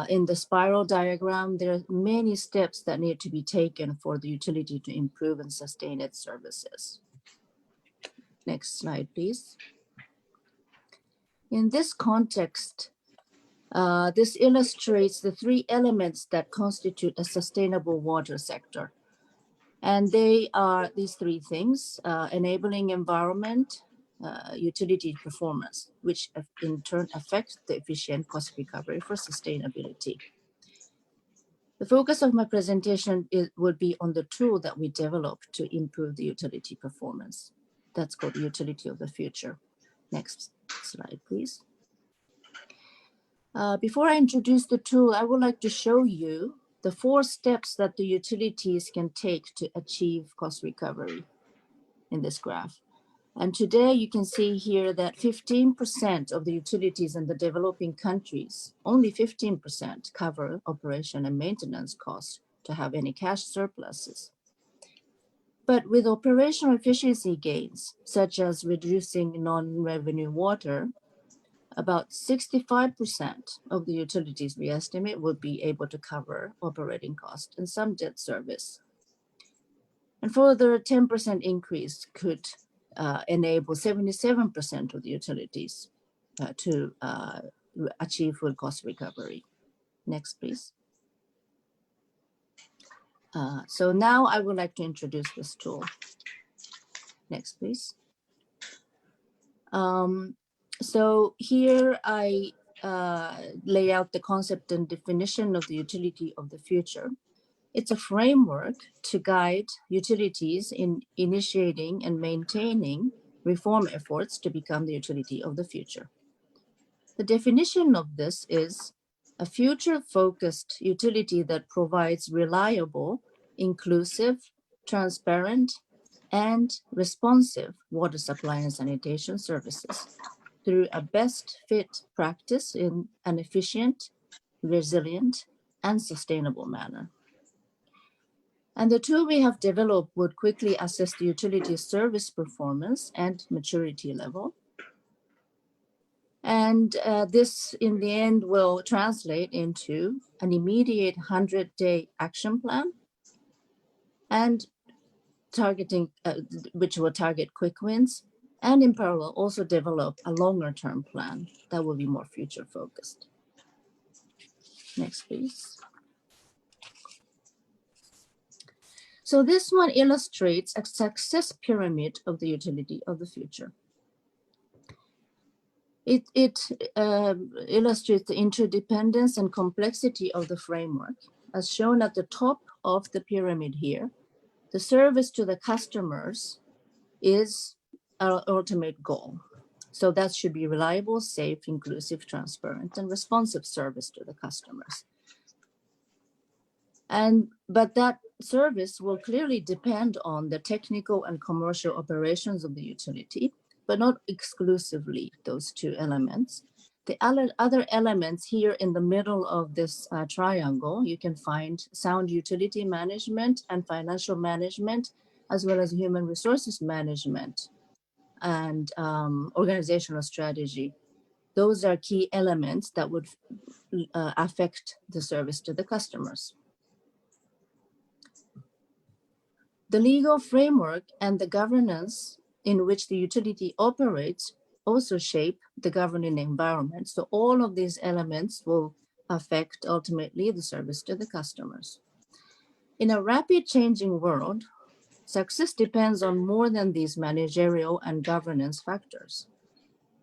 in the spiral diagram, there are many steps that need to be taken for the utility to improve and sustain its services. Next slide, please. In this context, this illustrates the three elements that constitute a sustainable water sector. And they are these three things: enabling environment, utility performance, which in turn affects the efficient cost recovery for sustainability. The focus of my presentation would be on the tool that we developed to improve the utility performance. That's called Utility of the Future. Next slide, please. Before I introduce the tool, I would like to show you the 4 steps that the utilities can take to achieve cost recovery in this graph. And today you can see here that 15% of the utilities in the developing countries, only 15% cover operation and maintenance costs to have any cash surpluses. But with operational efficiency gains, such as reducing non-revenue water, about 65% of the utilities we estimate will be able to cover operating costs and some debt service. And further, a 10% increase could enable 77% of the utilities to achieve full cost recovery. Next, please. So now I would like to introduce this tool. Next, please. So here I lay out the concept and definition of the utility of the future. It's a framework to guide utilities in initiating and maintaining reform efforts to become the utility of the future. The definition of this is a future-focused utility that provides reliable, inclusive, transparent, and responsive water supply and sanitation services through a best fit practice in an efficient, resilient, and sustainable manner. And the tool we have developed would quickly assess the utility service performance and maturity level. And this, in the end, will translate into an immediate 100-day action plan and targeting, which will target quick wins, and in parallel also develop a longer-term plan that will be more future-focused. Next, please. So this one illustrates a success pyramid of the utility of the future. It illustrates the interdependence and complexity of the framework, as shown at the top of the pyramid here. The service to the customers is our ultimate goal. So that should be reliable, safe, inclusive, transparent, and responsive service to the customers. But that service will clearly depend on the technical and commercial operations of the utility, but not exclusively those two elements. The other elements here in the middle of this triangle, you can find sound utility management and financial management, as well as human resources management and organizational strategy. Those are key elements that would affect the service to the customers. The legal framework and the governance in which the utility operates also shape the governing environment. So all of these elements will affect ultimately the service to the customers. In a rapid changing world, success depends on more than these managerial and governance factors.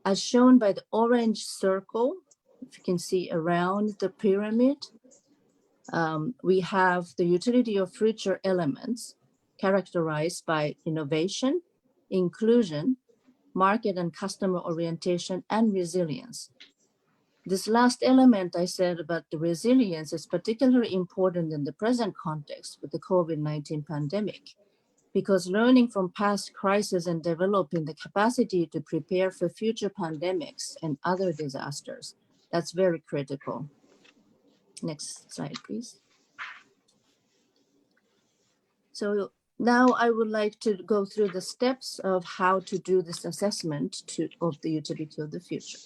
As shown by the orange circle, if you can see around the pyramid, we have the utility of future elements characterized by innovation, inclusion, market and customer orientation, and resilience. This last element I said about the resilience is particularly important in the present context with the COVID-19 pandemic, because learning from past crises and developing the capacity to prepare for future pandemics and other disasters, that's very critical. Next slide, please. So now I would like to go through the steps of how to do this assessment of the utility of the future.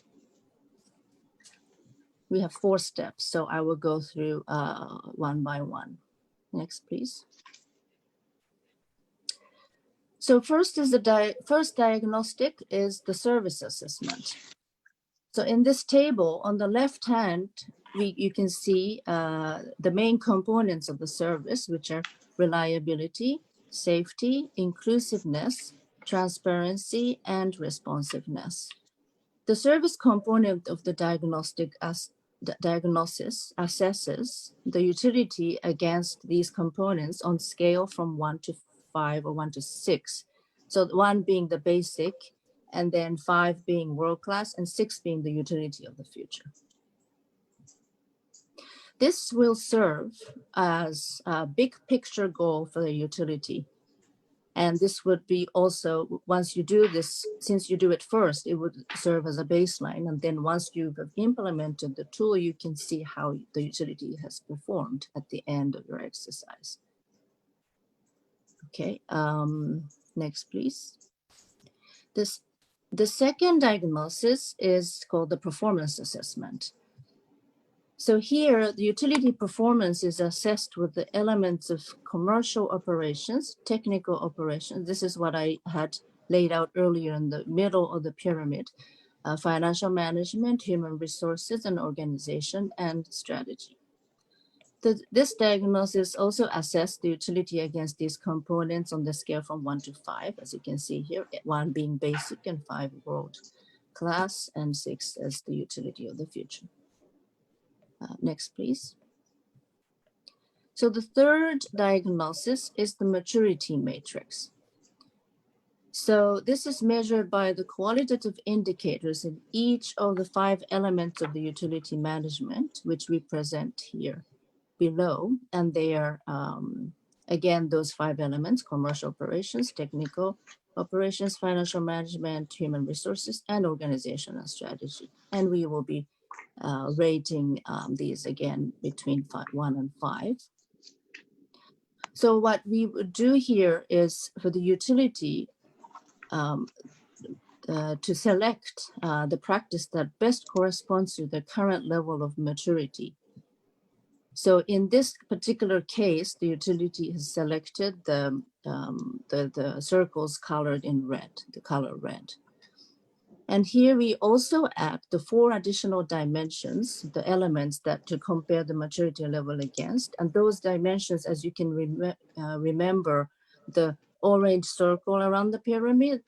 We have 4 steps, so I will go through one by one. Next, please. So first is first diagnostic is the service assessment. So in this table on the left hand, you can see the main components of the service, which are reliability, safety, inclusiveness, transparency, and responsiveness. The service component of the diagnosis assesses the utility against these components on scale from 1 to 5 or 1 to 6. So 1 being the basic, and then 5 being world-class, and 6 being the utility of the future. This will serve as a big picture goal for the utility. And this would be also, once you do this, since you do it first, it would serve as a baseline. And then once you've implemented the tool, you can see how the utility has performed at the end of your exercise. Okay, next, please. The second diagnosis is called the performance assessment. So here, the utility performance is assessed with the elements of commercial operations, technical operations. This is what I had laid out earlier in the middle of the pyramid, financial management, human resources, and organization and strategy. This diagnosis also assessed the utility against these components on the scale from 1 to 5, as you can see here, 1 being basic and 5 world class, and 6 as the utility of the future. Next, please. So the third diagnosis is the maturity matrix. So this is measured by the qualitative indicators in each of the 5 elements of the utility management, which we present here below. And they are, again, those 5 elements: commercial operations, technical operations, financial management, human resources, and organizational strategy. And we will be rating these again between 1 and 5. So what we would do here is for the utility to select the practice that best corresponds to the current level of maturity. So in this particular case, the utility has selected the circles colored in red, the color red. And here we also add the 4 additional dimensions, the elements that to compare the maturity level against. And those dimensions, as you can remember, the orange circle around the pyramid,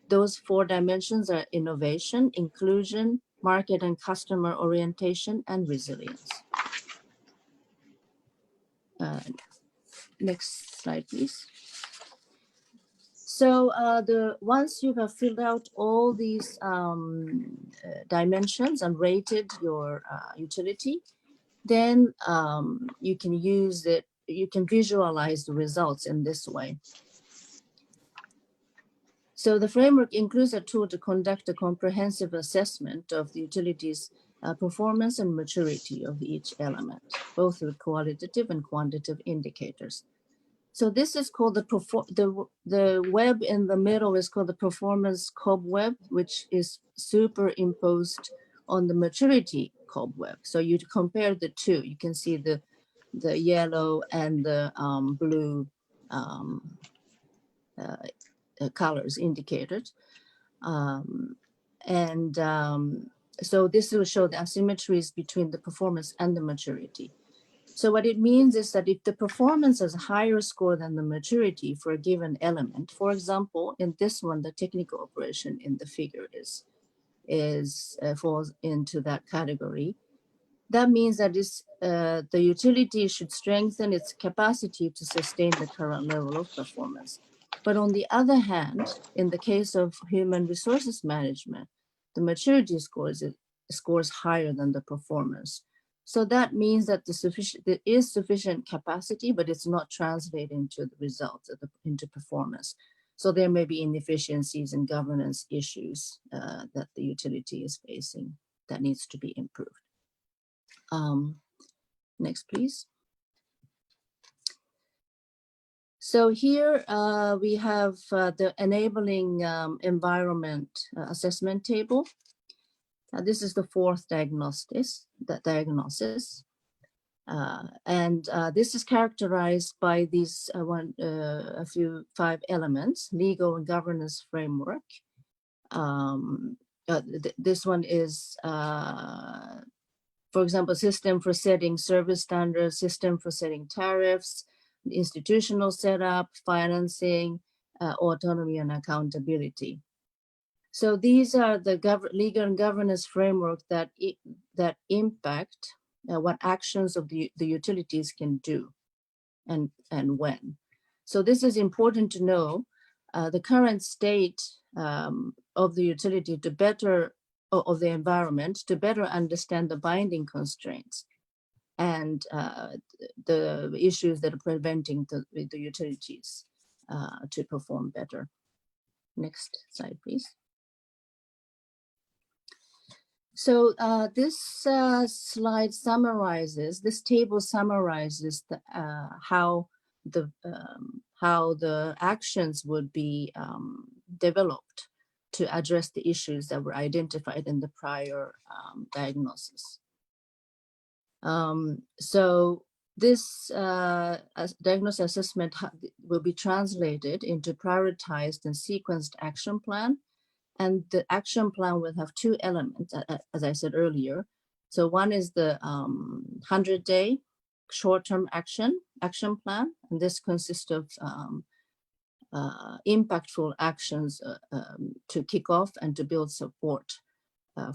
those 4 dimensions are innovation, inclusion, market and customer orientation, and resilience. Next slide, please. So once you have filled out all these dimensions and rated your utility, then you can use it, you can visualize the results in this way. So the framework includes a tool to conduct a comprehensive assessment of the utility's performance and maturity of each element, both with qualitative and quantitative indicators. So this is called the web in the middle is called the performance cobweb, which is superimposed on the maturity cobweb. So you compare the two, you can see the yellow and the blue colors indicated. So this will show the asymmetries between the performance and the maturity. So what it means is that if the performance has a higher score than the maturity for a given element, for example, in this one, the technical operation in the figure falls into that category. That means that the utility should strengthen its capacity to sustain the current level of performance. But on the other hand, in the case of human resources management, the maturity scores higher than the performance. So that means that there is sufficient capacity, but it's not translated into the results, into performance. So there may be inefficiencies and governance issues that the utility is facing that needs to be improved. Next, please. So here we have the enabling environment assessment table. This is the 4th diagnosis. This is characterized by these 5 elements: legal and governance framework. This one is, for example, system for setting service standards, system for setting tariffs, institutional setup, financing, autonomy and accountability. So these are the legal and governance framework that impact what actions of the utilities can do and when. So this is important to know the current state of the utility of the environment to better understand the binding constraints and the issues that are preventing the utilities to perform better. Next slide, please. So this slide summarizes, this table summarizes how the actions would be developed to address the issues that were identified in the prior diagnosis. So this diagnosis assessment will be translated into prioritized and sequenced action plan. And the action plan will have 2 elements, as I said earlier. So one is the 100-day short-term action plan. And this consists of impactful actions to kick off and to build support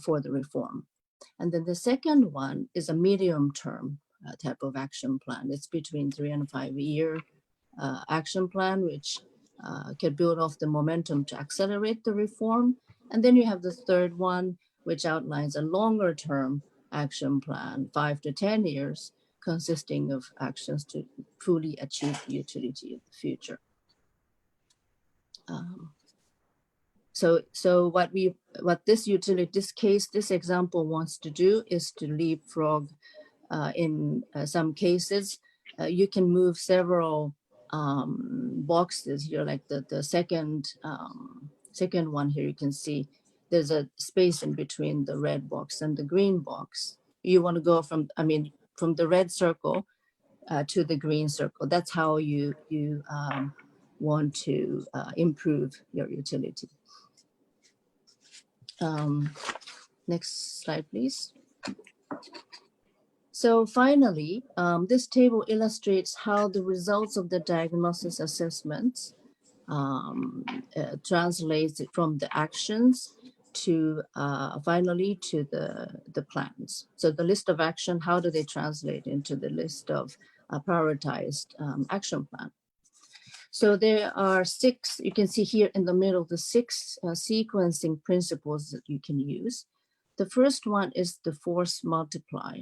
for the reform. And then the second one is a medium-term type of action plan. It's between 3 and 5 year action plan, which can build off the momentum to accelerate the reform. And then you have the third one, which outlines a longer term action plan, 5 to 10 years, consisting of actions to fully achieve the utility of the future. So what this example wants to do is to leapfrog in some cases. You can move several boxes here, like the second one here. You can see there's a space in between the red box and the green box. You want to go from the red circle to the green circle. That's how you want to improve your utility. Next slide, please. So finally, this table illustrates how the results of the diagnosis assessments translates from the actions to finally to the plans. So the list of action, how do they translate into the list of prioritized action plan? So there are 6, you can see here in the middle, the 6 sequencing principles that you can use. The first one is the force multiply,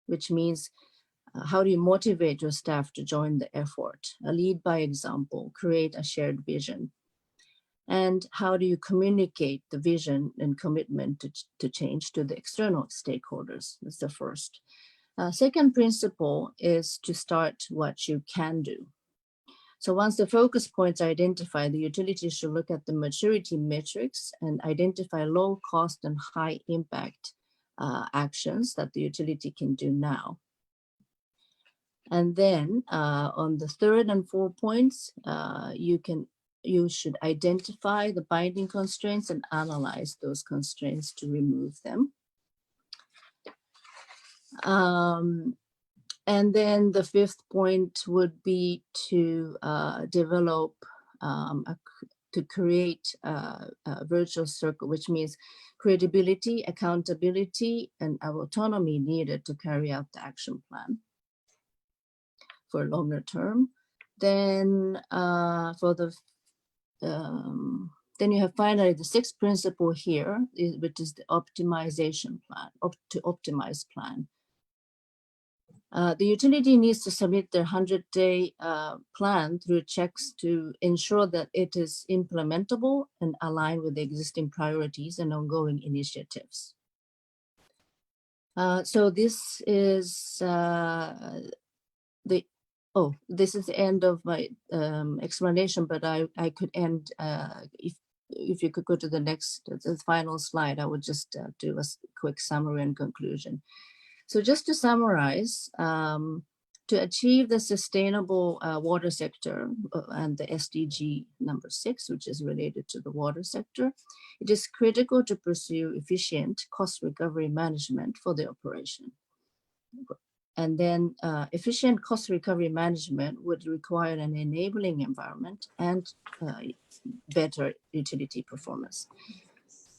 which means how do you motivate your staff to join the effort? Lead by example, create a shared vision. And how do you communicate the vision and commitment to change to the external stakeholders? That's the first. Second principle is to start what you can do. So once the focus points are identified, the utility should look at the maturity metrics and identify low cost and high impact actions that the utility can do now. And then on the 3rd and 4th points, you should identify the binding constraints and analyze those constraints to remove them. And then the 5th point would be to develop, to create a virtual circle, which means credibility, accountability, and autonomy needed to carry out the action plan for longer term. Then then you have finally the 6th principle here, which is the optimization plan, to optimize plan. The utility needs to submit their 100-day plan through checks to ensure that it is implementable and aligned with the existing priorities and ongoing initiatives. So this is this is the end of my explanation, but I could end, if you could go to the next, the final slide, I would just do a quick summary and conclusion. So just to summarize, to achieve the sustainable water sector and the SDG number 6, which is related to the water sector, it is critical to pursue efficient cost recovery management for the operation. And then efficient cost recovery management would require an enabling environment and better utility performance.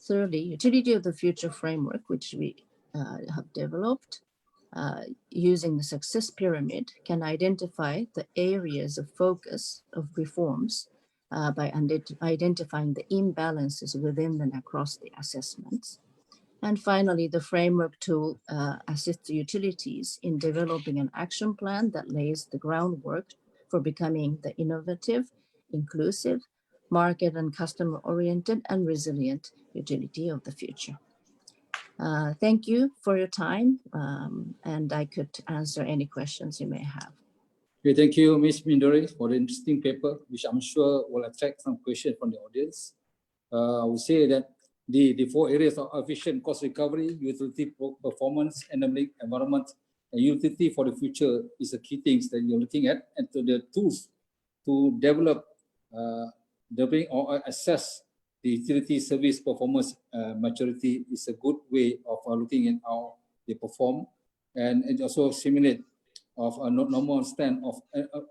Thirdly, utility of the future framework, which we have developed using the success pyramid, can identify the areas of focus of reforms by identifying the imbalances within and across the assessments. And finally, the framework tool assists utilities in developing an action plan that lays the groundwork for becoming the innovative, inclusive, market and customer-oriented and resilient utility of the future. Thank you for your time, and I could answer any questions you may have. Okay, thank you, Ms. Midori, for the interesting paper, which I'm sure will attract some questions from the audience. I would say that the 4 areas of efficient cost recovery, utility performance, enabling environment, and utility for the future is the key things that you're looking at, and to the tools to develop, or assess the utility service performance maturity is a good way of looking at how they perform, and it also simulate of a normal stand of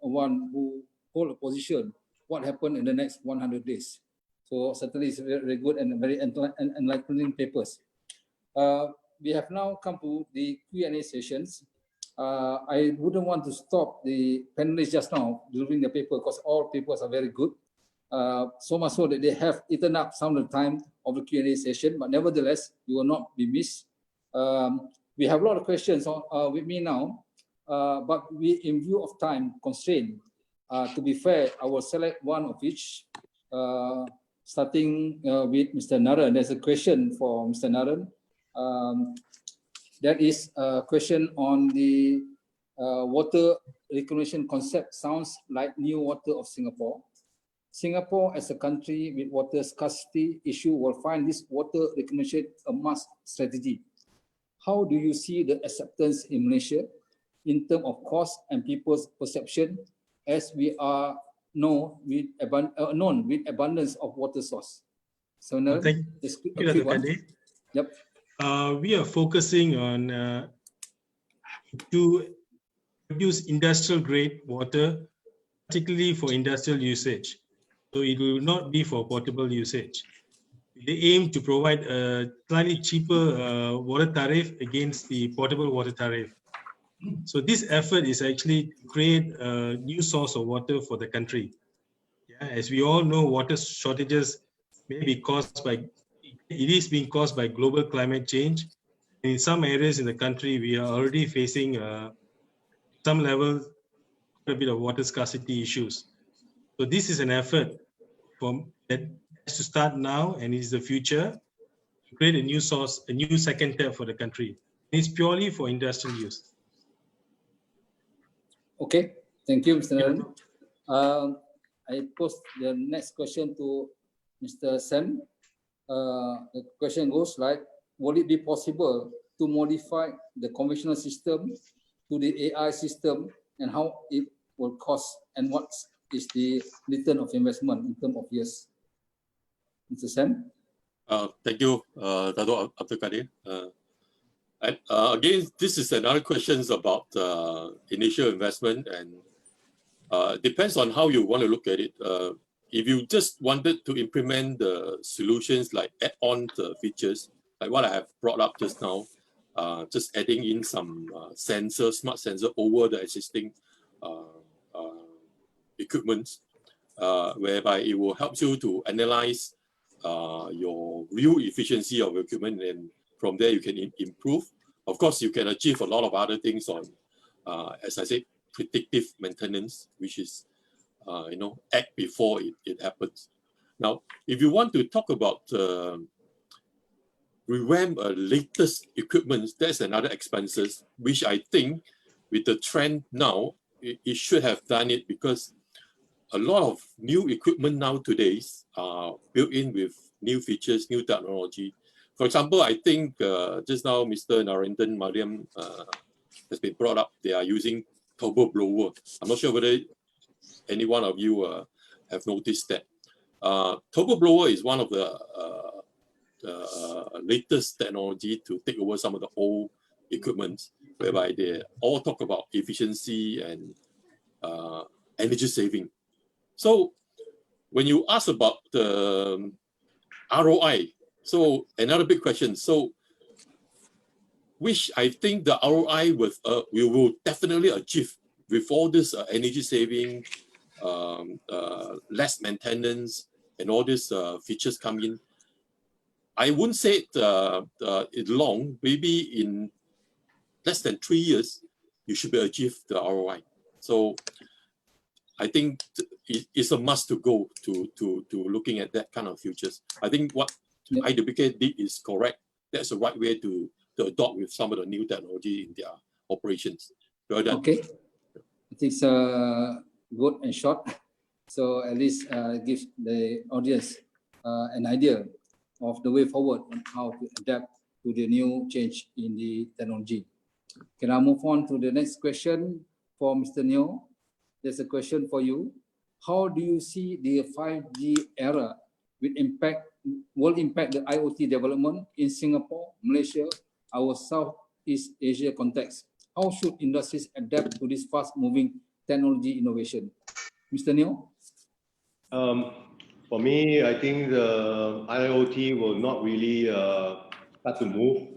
one who hold a position, what happened in the next 100 days. So certainly it's very, very good and very enlightening papers. We have now come to the Q&A sessions. I wouldn't want to stop the panelists just now delivering the paper because all papers are very good. So much so that they have eaten up some of the time of the Q&A session, but nevertheless, you will not be missed. We have a lot of questions with me now, but in view of time constraint, to be fair, I will select one of each. Starting with Mr. Naren, there's a question for Mr. Naren. That is a question on the water reclamation concept. Sounds like new water of Singapore. Singapore as a country with water scarcity issue will find this water reclamation a must strategy. How do you see the acceptance in Malaysia in terms of cost and people's perception, as we are known with abundance of water source? So now, Thank just you, a quick Datuk one. Kadir. Yep. We are focusing on to produce industrial grade water, particularly for industrial usage. So it will not be for potable usage. They aim to provide a slightly cheaper water tariff against the potable water tariff. So this effort is actually to create a new source of water for the country. Yeah, as we all know, water shortages may be caused by, it is being caused by global climate change. In some areas in the country, we are already facing some level, a bit of water scarcity issues. So this is an effort that has to start now and is the future to create a new source, a new second tap for the country. It's purely for industrial use. Okay, thank you, Mr. Narendran. I post the next question to Mr. Sen. The question goes like, will it be possible to modify the conventional system to the AI system, and how it will cost, and what is the return of investment in terms of years? Mr. Sen? Thank you, Datuk Abdul Kadir. Again, this is another question about initial investment, and depends on how you want to look at it. If you just wanted to implement the solutions like add-on features, like what I have brought up just now, just adding in some sensor, smart sensor over the existing equipment, whereby it will help you to analyze your real efficiency of your equipment, and from there you can improve. Of course, you can achieve a lot of other things on, as I said, predictive maintenance, which is act before it happens. Now, if you want to talk about revamp latest equipment, that's another expenses, which I think with the trend now, it should have done it, because a lot of new equipment nowadays are built in with new features, new technology. For example, I think just now Mr. Narendran Maniam has been brought up. They are using turbo blower. I'm not sure whether any one of you have noticed that. Turbo blower is one of the latest technology to take over some of the old equipment, whereby they all talk about efficiency and energy saving. So when you ask about the ROI, so another big question. So which I think the ROI with we will definitely achieve with all this energy saving, less maintenance, and all these features come in. I wouldn't say it long. Maybe in less than 3 years, you should be achieved the ROI. So I think it's a must to go to looking at that kind of futures. I think what IWK did is correct. That's the right way to adopt with some of the new technology in their operations. Okay, I think it's good and short. So at least give the audience an idea of the way forward on how to adapt to the new change in the technology. Can I move on to the next question for Mr. Neoh? There's a question for you. How do you see the 5G era will impact the IoT development in Singapore, Malaysia, our Southeast Asia context? How should industries adapt to this fast-moving technology innovation? Mr. Neoh? For me, I think the IoT will not really start to move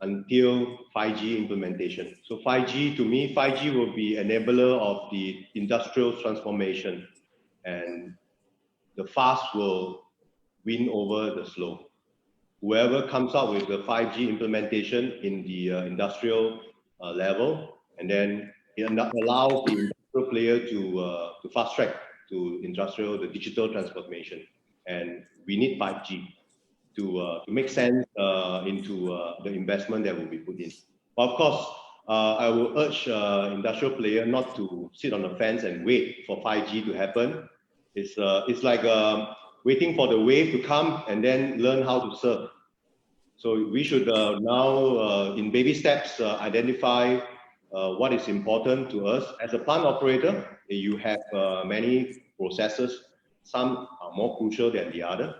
until 5G implementation. So 5G, to me, 5G will be enabler of the industrial transformation, and the fast will win over the slow. Whoever comes out with the 5G implementation in the industrial level, and then it allows the industrial player to fast track to the digital transformation. And we need 5G to make sense into the investment that will be put in. But of course, I will urge industrial player not to sit on the fence and wait for 5G to happen. It's like waiting for the wave to come and then learn how to surf. So we should now, in baby steps, identify what is important to us. As a plant operator, you have many processes. Some are more crucial than the other.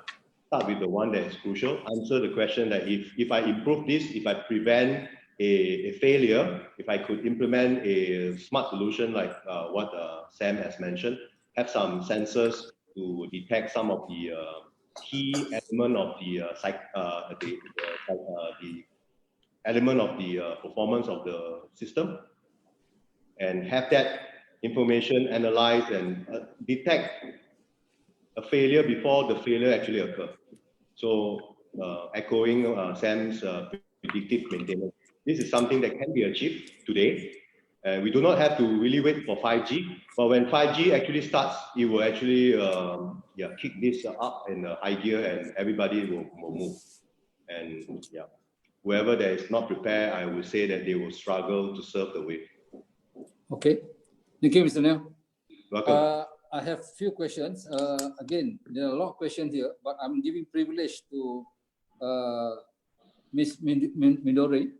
start with the one that is crucial. Answer the question that if I improve this, if I prevent a failure, if I could implement a smart solution like what Sam has mentioned, have some sensors to detect some of the key element of the element of the performance of the system, and have that information analyzed and detect a failure before the failure actually occurs. So echoing Sam's predictive maintenance, this is something that can be achieved today. We do not have to really wait for 5G, but when 5G actually starts, it will actually kick this up in high gear, and everybody will move. And whoever that is not prepared, I would say that they will struggle to surf the wave. Okay, thank you, Mr. Neoh. Welcome. I have few questions. Again, there are a lot of questions here, but I'm giving privilege to Ms. Midori,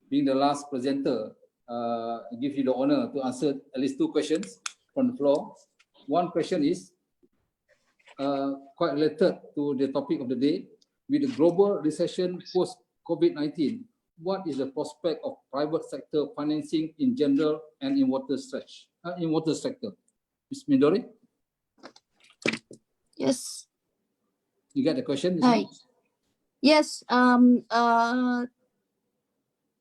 being the last presenter. I give you the honor to answer at least two questions from the floor. One question is quite related to the topic of the day. With the global recession post-COVID-19, what is the prospect of private sector financing in general and in water sector? Ms. Midori? Yes. You get the question? Hi. Yes.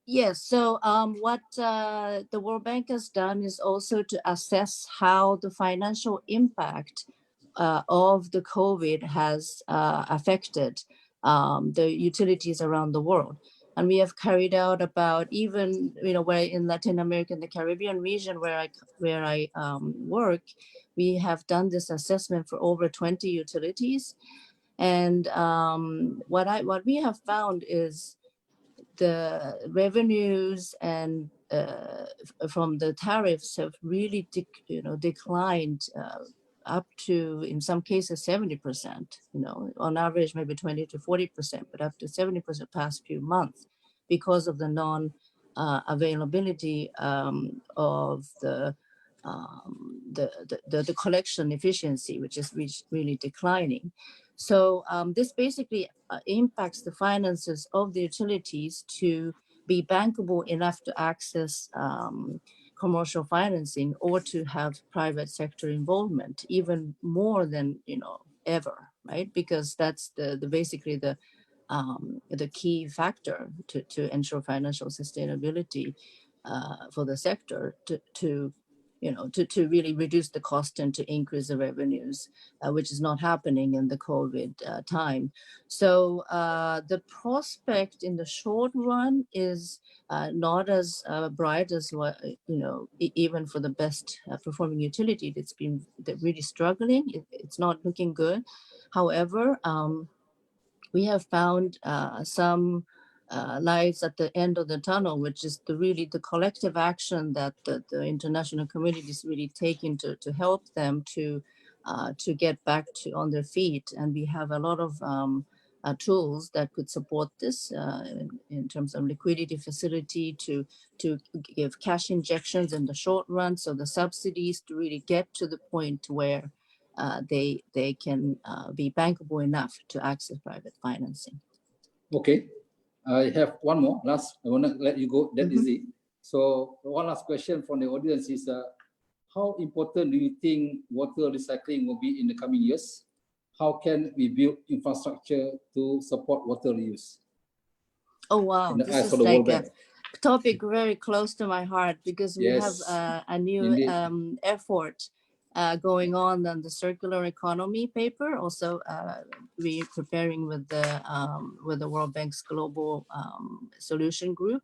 Yes. So what the World Bank has done is also to assess how the financial impact of the COVID has affected the utilities around the world. And we have carried out about, even, where in Latin America and the Caribbean region where I work, we have done this assessment for over 20 utilities. And what we have found is the revenues and from the tariffs have really declined up to, in some cases, 70%, on average, maybe 20 to 40%, but up to 70% past few months, because of the non-availability of the collection efficiency, which is really declining. So this basically impacts the finances of the utilities to be bankable enough to access commercial financing or to have private sector involvement, even more than ever, right? Because that's basically the key factor to ensure financial sustainability for the sector to really reduce the cost and to increase the revenues, which is not happening in the COVID time. So the prospect in the short run is not as bright as what, even for the best performing utility. It's been really struggling. It's not looking good. However, we have found some lights at the end of the tunnel, which is really the collective action that the international community is really taking to help them to get back on their feet. And we have a lot of tools that could support this in terms of liquidity facility to give cash injections in the short run, so the subsidies to really get to the point where they can be bankable enough to access private financing. Okay. I have one more last. I want to let you go that easy. So one last question from the audience is, how important do you think water recycling will be in the coming years? How can we build infrastructure to support water reuse? Oh, wow. This is like a topic very close to my heart, because we have a new effort going on the circular economy paper. Also, we're preparing with the World Bank's Global Solution Group.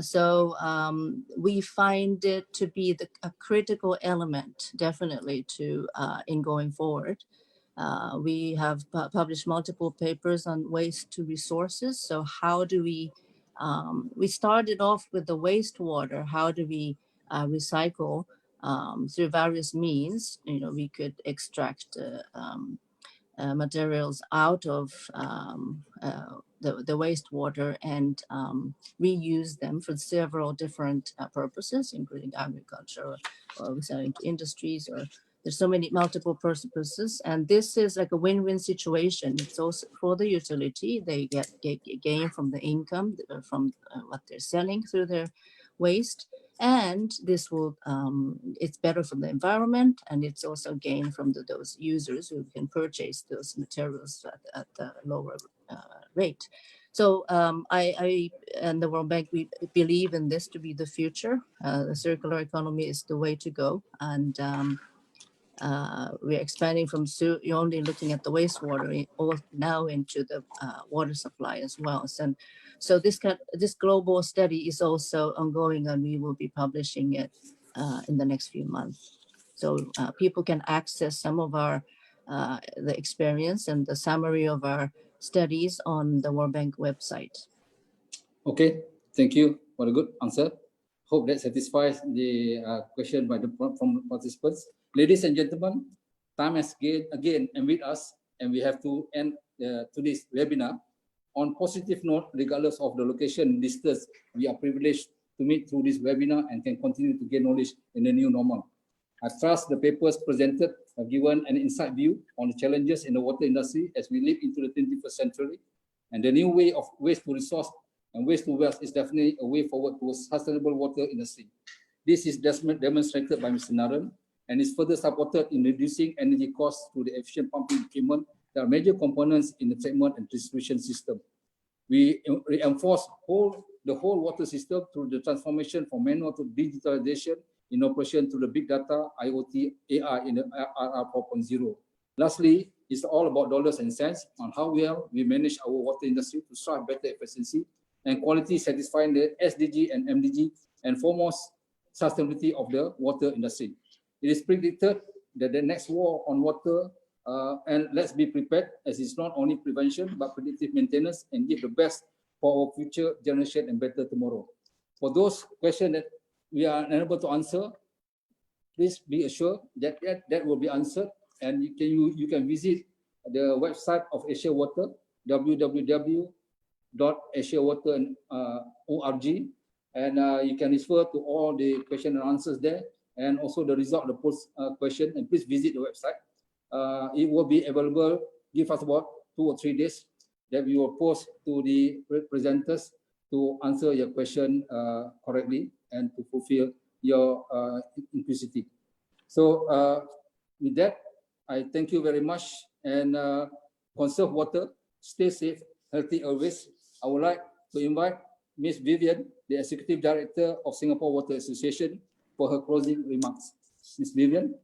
So we find it to be a critical element, definitely, to in going forward. We have published multiple papers on waste to resources. So how do we started off with the wastewater. How do we recycle through various means? We could extract materials out of the wastewater and reuse them for several different purposes, including agriculture or selling to industries or there's so many multiple purposes, and this is like a win-win situation. It's also for the utility, they get gain from the income from what they're selling through their waste, and this will it's better for the environment, and it's also gain from those users who can purchase those materials at a lower rate. So I and the World Bank, we believe in this to be the future. The circular economy is the way to go, and we're expanding from only looking at the wastewater now into the water supply as well. So this global study is also ongoing, and we will be publishing it in the next few months. So people can access some of our the experience and the summary of our studies on the World Bank website. Okay, thank you for a good answer. Hope that satisfies the question by from participants. Ladies and gentlemen, time has again and with us, and we have to end today's webinar. On positive note, regardless of the location distance, we are privileged to meet through this webinar and can continue to gain knowledge in the new normal. I trust the papers presented have given an insight view on the challenges in the water industry as we live into the 21st century. And the new way of waste to resource and waste to wealth is definitely a way forward towards sustainable water industry. This is demonstrated by Mr. Narendran and is further supported in reducing energy costs through the efficient pumping equipment that are major components in the treatment and distribution system. We reinforce the whole water system through the transformation from manual to digitalization in operation through the big data, IoT, AI in the RR 4.0. Lastly, it's all about dollars and cents on how well we manage our water industry to strive better efficiency and quality, satisfying the SDG and MDG, and foremost, sustainability of the water industry. It is predicted that the next war on water, and let's be prepared, as it's not only prevention, but predictive maintenance, and give the best for our future generation and better tomorrow. For those questions that we are unable to answer, please be assured that that will be answered, and you can visit the website of ASIAWATER, www.asiawater.org, and you can refer to all the question and answers there, and also the result of the post question, and please visit the website. It will be available, give us about 2 or 3 days, that we will post to the presenters to answer your question correctly and to fulfill your inclusivity. So with that, I thank you very much, and conserve water, stay safe, healthy always. I would like to invite Ms. Vivian, the Executive Director of Singapore Water Association, for her closing remarks. Ms. Vivian.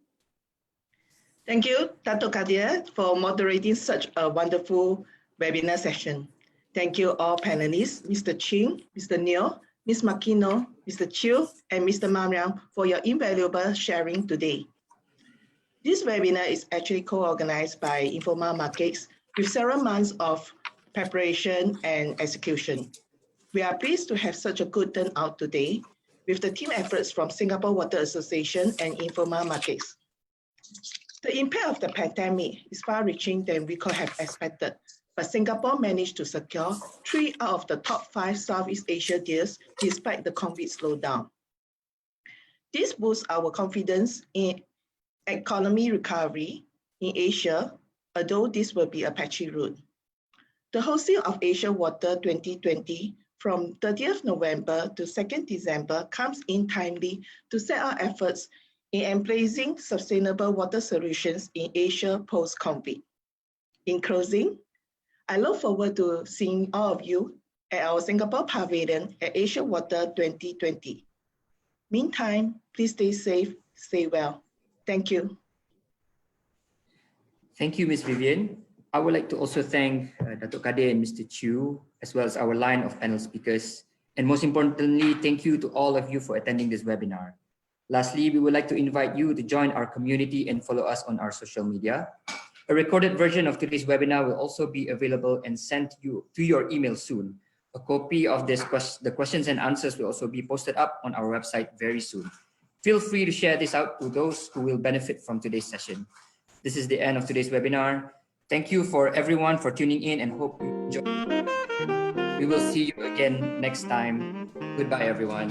Thank you, Datuk Kadir, for moderating such a wonderful webinar session. Thank you all panelists, Mr. Ching, Mr. Neoh, Ms. Makino, Mr. Chiu, and Mr. Maniam for your invaluable sharing today. This webinar is actually co-organized by Informa Markets with several months of preparation and execution. We are pleased to have such a good turnout today with the team efforts from Singapore Water Association and Informa Markets. The impact of the pandemic is far-reaching than we could have expected, but Singapore managed to secure 3 out of the top 5 Southeast Asia deals despite the COVID slowdown. This boosts our confidence in economy recovery in Asia, although this will be a patchy route. The hosting of ASIAWATER 2020 from 30th November to 2nd December comes in timely to set our efforts in embracing sustainable water solutions in Asia post-COVID. In closing, I look forward to seeing all of you at our Singapore Pavilion at ASIAWATER 2020. Meantime, please stay safe, stay well. Thank you. Thank you, Ms. Vivian. I would like to also thank Datuk Kadir and Mr. Chiu, as well as our line of panel speakers. And most importantly, thank you to all of you for attending this webinar. Lastly, we would like to invite you to join our community and follow us on our social media. A recorded version of today's webinar will also be available and sent to your email soon. A copy of the questions and answers will also be posted up on our website very soon. Feel free to share this out to those who will benefit from today's session. This is the end of today's webinar. Thank you for everyone for tuning in and hope you enjoy. We will see you again next time. Goodbye, everyone.